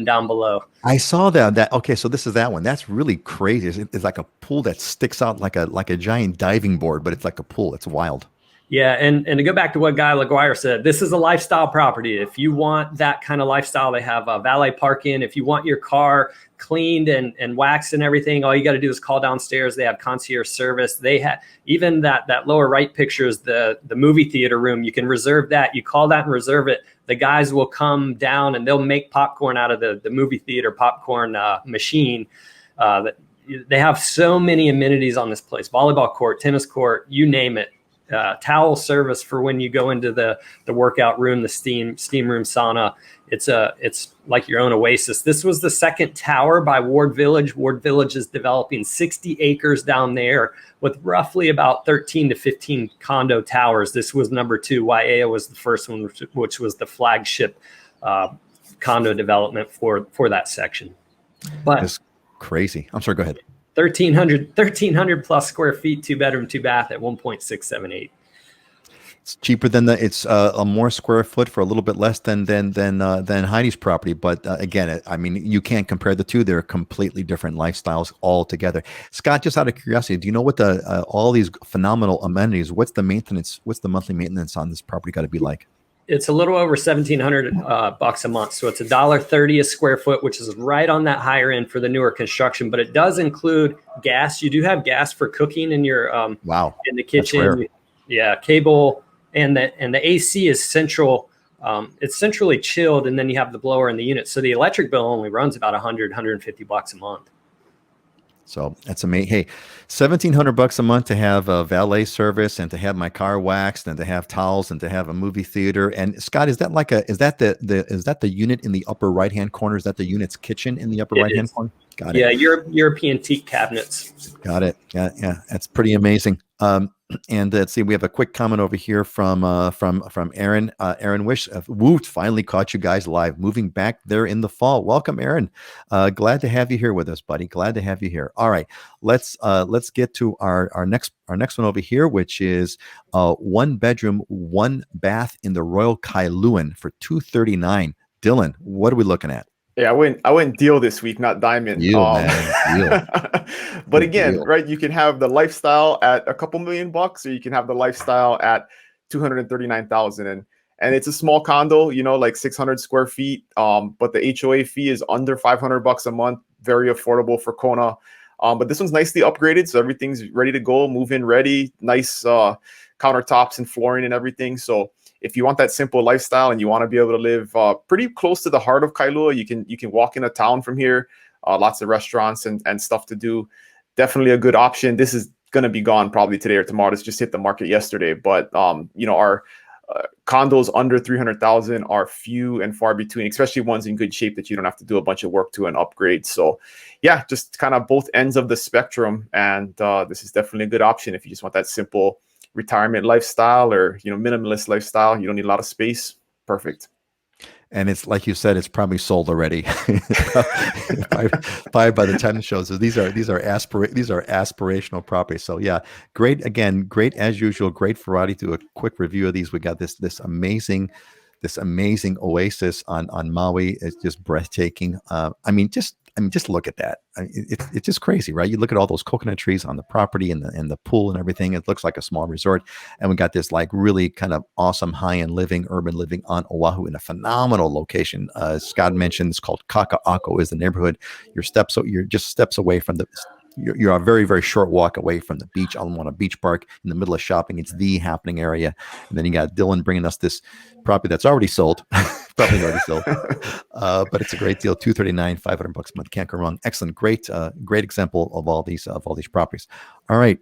C: down below.
A: I saw that. Okay, so this is that one. That's really crazy. It's like a pool that sticks out like a giant diving board, but it's like a pool. It's wild.
C: Yeah, and to go back to what Guy LaGuire said, this is a lifestyle property. If you want that kind of lifestyle, they have valet parking. If you want your car cleaned and waxed and everything, all you got to do is call downstairs. They have concierge service. They have even that lower right picture is the movie theater room. You can reserve that. You call that and reserve it. The guys will come down and they'll make popcorn out of the movie theater popcorn machine. They have so many amenities on this place: volleyball court, tennis court, you name it. towel service for when you go into the workout room, the steam room, sauna. It's like your own oasis. This was the second tower by Ward Village. Ward Village is developing 60 acres down there with roughly about 13 to 15 condo towers. This was number 2. Waiea was the first one, which was the flagship condo development for that section. But
A: it's crazy. I'm sorry, go ahead.
C: 1,300 plus square feet, 2-bedroom, 2-bath at 1.678.
A: It's cheaper than it's a more square foot for a little bit less than Heidi's property. But again, I mean, you can't compare the two. They're completely different lifestyles altogether. Scott, just out of curiosity, do you know what all these phenomenal amenities? What's the maintenance? What's the monthly maintenance on this property got to be like?
C: It's a little over $1,700 bucks a month. So it's $1.30 a square foot, which is right on that higher end for the newer construction. But it does include gas. You do have gas for cooking in your in the kitchen. Yeah, cable. And the AC is central. It's centrally chilled, and then you have the blower in the unit. So the electric bill only runs about $150 a month.
A: So that's amazing. Hey, $1,700 a month to have a valet service and to have my car waxed and to have towels and to have a movie theater. And Scott, is that the unit in the upper right hand corner? Is that the unit's kitchen in the upper right hand corner? Got it.
C: Yeah, European teak cabinets.
A: Got it. Yeah, that's pretty amazing. And let's see, we have a quick comment over here from Aaron. Aaron Wish, Woot, finally caught you guys live, moving back there in the fall. Welcome, Aaron. Glad to have you here with us, buddy. Glad to have you here. All right, let's get to our next one over here, which is 1 bedroom, 1 bath in the Royal Kailuan for $239. Dylan, what are we looking at?
B: Yeah, I went deal this week, not diamond.
A: Man, deal.
B: But again, right, you can have the lifestyle at a couple $1 million, or you can have the lifestyle at $239,000, and it's a small condo, like 600 square feet. But the HOA fee is under $500 a month, very affordable for Kona. But this one's nicely upgraded, so everything's ready to go, move-in ready, nice countertops and flooring and everything. So if you want that simple lifestyle and you want to be able to live pretty close to the heart of Kailua, you can walk in a town from here. Lots of restaurants and stuff to do. Definitely a good option. This is going to be gone probably today or tomorrow. This just hit the market yesterday. But our condos under 300,000 are few and far between, especially ones in good shape that you don't have to do a bunch of work to and upgrade. So yeah, just kind of both ends of the spectrum. And this is definitely a good option if you just want that simple retirement lifestyle or minimalist lifestyle. You don't need a lot of space. Perfect.
A: And it's like you said, it's probably sold already by the time the show. So these are aspirational properties. So yeah, great as usual. Great variety. Do a quick review of these. We got this amazing oasis on Maui. It's just breathtaking. Just look at that. It's just crazy, right? You look at all those coconut trees on the property and the pool and everything. It looks like a small resort. And we got this like really kind of awesome high-end urban living on Oahu in a phenomenal location. Scott mentioned it's called Kaka'ako is the neighborhood. You're just steps away from you're a very, very short walk away from the beach. Ala Beach Park in the middle of shopping. It's the happening area. And then you got Dylan bringing us this property that's already sold. Probably already sold. But it's a great deal. $239, $500 a month. Can't go wrong. Excellent. Great example of all these properties. All right.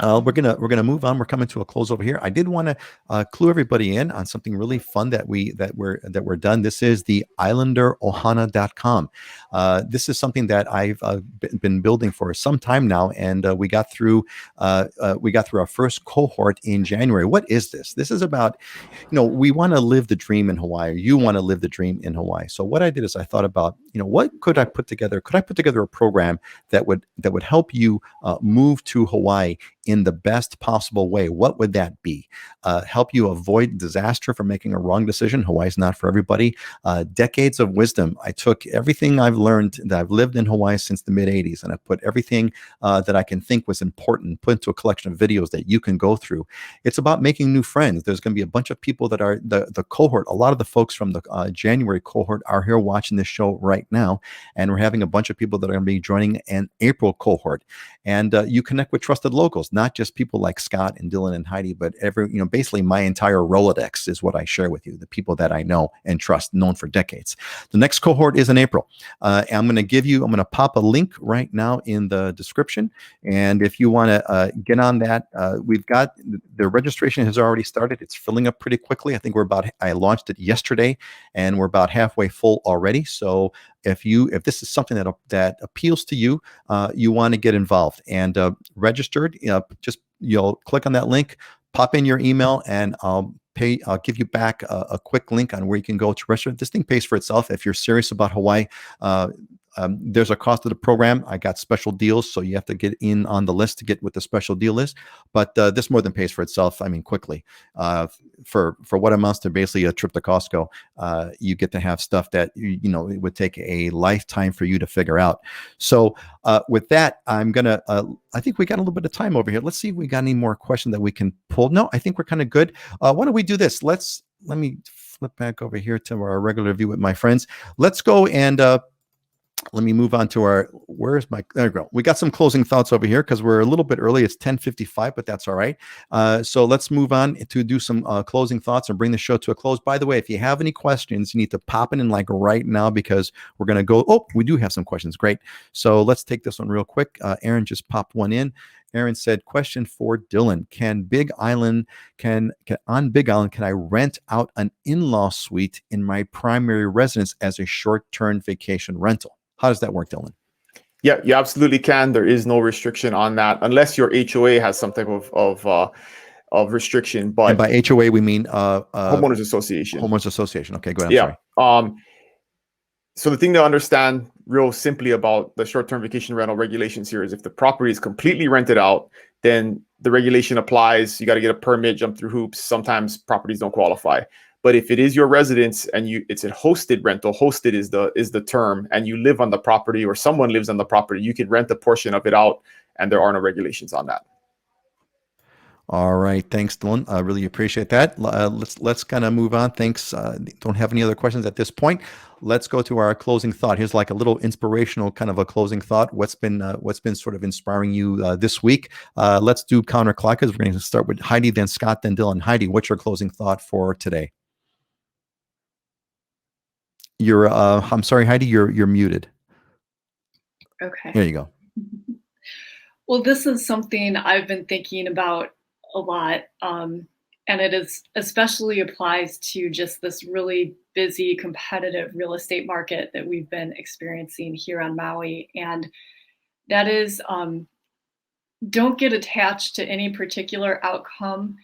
A: We're gonna move on. We're coming to a close over here. I did want to clue everybody in on something really fun that we're done. This is the islanderohana.com. This is something that I've been building for some time now, and we got through our first cohort in January. What is this? This is about, we want to live the dream in Hawaii. Or you want to live the dream in Hawaii. So what I did is I thought about, what could I put together? Could I put together a program that would help you move to Hawaii in the best possible way? What would that be? Help you avoid disaster from making a wrong decision. Hawaii's not for everybody. Decades of wisdom. I took everything I've learned that I've lived in Hawaii since the mid-'80s, and I put everything that I can think was important, put into a collection of videos that you can go through. It's about making new friends. There's going to be a bunch of people that are the cohort. A lot of the folks from the January cohort are here watching this show right now. And we're having a bunch of people that are going to be joining an April cohort. And you connect with trusted locals, not just people like Scott and Dylan and Heidi, but basically my entire Rolodex is what I share with you, the people that I know and trust, known for decades. The next cohort is in April. I'm going to pop a link right now in the description. And if you want to get on that, we've got the registration has already started. It's filling up pretty quickly. I think I launched it yesterday and we're about halfway full already. So if this is something that appeals to you, you want to get involved and registered, you'll click on that link, pop in your email, and I'll give you back a quick link on where you can go to register. This thing pays for itself. If you're serious about Hawaii, there's a cost of the program. I got special deals, so you have to get in on the list to get what the special deal is. But this more than pays for itself. I mean, quickly. For what amounts to basically a trip to Costco, you get to have stuff that it would take a lifetime for you to figure out. So with that, I'm gonna. I think we got a little bit of time over here. Let's see if we got any more questions that we can pull. No, I think we're kind of good. Why don't we do this? Let me flip back over here to our regular view with my friends. Let's go and. Let me move on to there we go. We got some closing thoughts over here because we're a little bit early. It's 10:55, but that's all right. So let's move on to do some closing thoughts and bring the show to a close. By the way, if you have any questions, you need to pop in like right now because we're going to go. Oh, we do have some questions. Great. So let's take this one real quick. Aaron just popped one in. Aaron said, question for Dylan. On Big Island, can I rent out an in-law suite in my primary residence as a short-term vacation rental? How does that work, Dylan?
B: Yeah, you absolutely can. There is no restriction on that unless your HOA has some type of restriction. But
A: and by HOA, we mean
B: homeowners association.
A: Homeowners association. Okay, go ahead.
B: I'm sorry. So the thing to understand real simply about the short-term vacation rental regulations here is if the property is completely rented out, then the regulation applies. You got to get a permit, jump through hoops. Sometimes properties don't qualify. But if it is your residence and it's a hosted rental, hosted is the term, and you live on the property or someone lives on the property, you can rent a portion of it out, and there are no regulations on that.
A: All right. Thanks, Dylan. I really appreciate that. Let's kind of move on. Thanks. Don't have any other questions at this point. Let's go to our closing thought. Here's like a little inspirational kind of a closing thought. What's been sort of inspiring you this week? Let's do counterclockwise. We're going to start with Heidi, then Scott, then Dylan. Heidi, what's your closing thought for today? I'm sorry, Heidi, you're muted.
D: Okay.
A: There you go.
D: Well, this is something I've been thinking about a lot. And it is especially applies to just this really busy, competitive real estate market that we've been experiencing here on Maui. And that is, don't get attached to any particular outcome.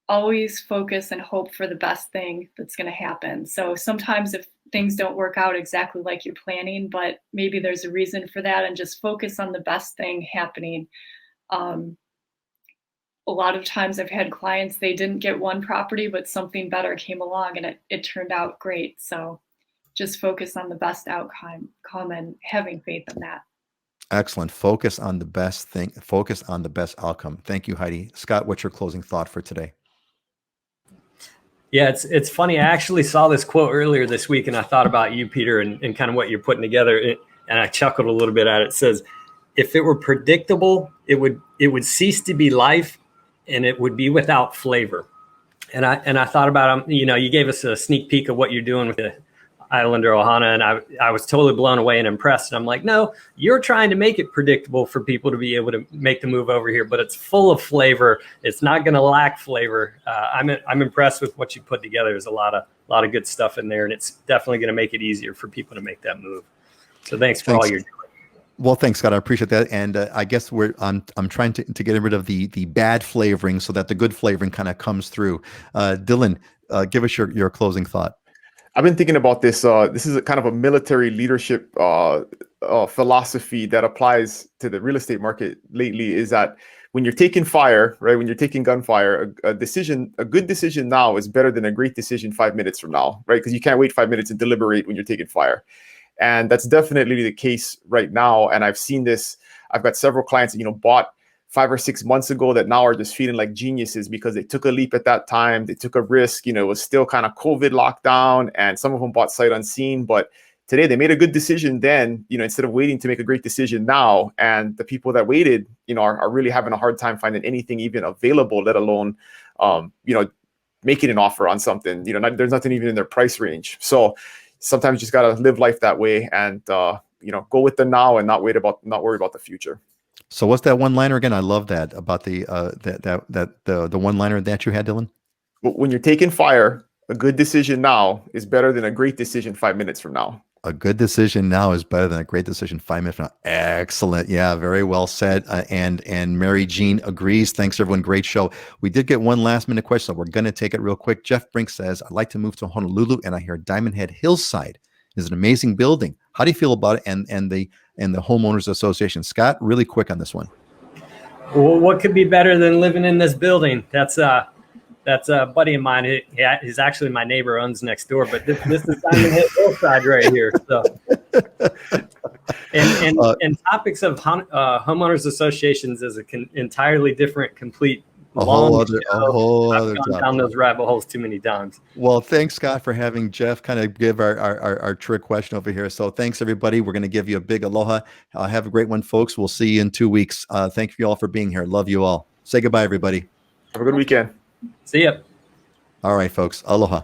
D: Always focus and hope for the best thing that's going to happen. So sometimes if things don't work out exactly like you're planning, but maybe there's a reason for that, and just focus on the best thing happening. A lot of times I've had clients, they didn't get one property, but something better came along and it turned out great. So just focus on the best outcome and having faith in that.
A: Excellent. Focus on the best thing. Focus on the best outcome. Thank you, Heidi. Scott, what's your closing thought for today?
C: Yeah, it's funny. I actually saw this quote earlier this week, and I thought about you, Peter, and kind of what you're putting together, and I chuckled a little bit at it. It says, if it were predictable, it would cease to be life, and it would be without flavor. And I thought about, you gave us a sneak peek of what you're doing with the Islander Ohana, and I was totally blown away and impressed. And I'm like, no, you're trying to make it predictable for people to be able to make the move over here, but it's full of flavor. It's not going to lack flavor. I'm impressed with what you put together. There's a lot of good stuff in there, and it's definitely going to make it easier for people to make that move. So thanks for all you're doing.
A: Well, thanks, Scott. I appreciate that. And I guess I'm trying to get rid of the bad flavoring so that the good flavoring kind of comes through. Dylan, give us your closing thought.
B: I've been thinking about this. This is a kind of a military leadership philosophy that applies to the real estate market lately, is that when you're taking fire, right, when you're taking gunfire, a good decision now is better than a great decision 5 minutes from now, right? Because you can't wait 5 minutes and deliberate when you're taking fire. And that's definitely the case right now. And I've seen this. I've got several clients that, bought 5 or 6 months ago that now are just feeling like geniuses because they took a leap at that time. They took a risk. It was still kind of COVID lockdown, and some of them bought sight unseen, but today. They made a good decision then, instead of waiting to make a great decision now. And the people that waited, are really having a hard time finding anything even available, let alone, making an offer on something. There's nothing even in their price range. So sometimes you just got to live life that way and, go with the now and not worry about the future.
A: So what's that one-liner again? I love that about the one-liner that you had, Dylan.
B: When you're taking fire, a good decision now is better than a great decision 5 minutes from now.
A: A good decision now is better than a great decision 5 minutes from now. Excellent. Yeah, very well said. And Mary Jean agrees. Thanks, everyone. Great show. We did get one last-minute question, so we're going to take it real quick. Jeff Brink says, I'd like to move to Honolulu, and I hear Diamond Head Hillside is an amazing building. How do you feel about it and the Homeowners Association? Scott, really quick on this one.
C: Well, what could be better than living in this building? That's a buddy of mine. He's actually my neighbor, owns next door, but this is Diamond Head Hillside right here. So, and topics of homeowners associations is an entirely different, complete.
A: A whole other
C: I've gone down those rabbit holes too many times.
A: Well, thanks, Scott, for having Jeff kind of give our trick question over here. So thanks, everybody. We're going to give you a big aloha. Have a great one, folks. We'll see you in 2 weeks. Thank you all for being here. Love you all. Say goodbye, everybody.
B: Have a good weekend.
C: See ya.
A: All right, folks. Aloha.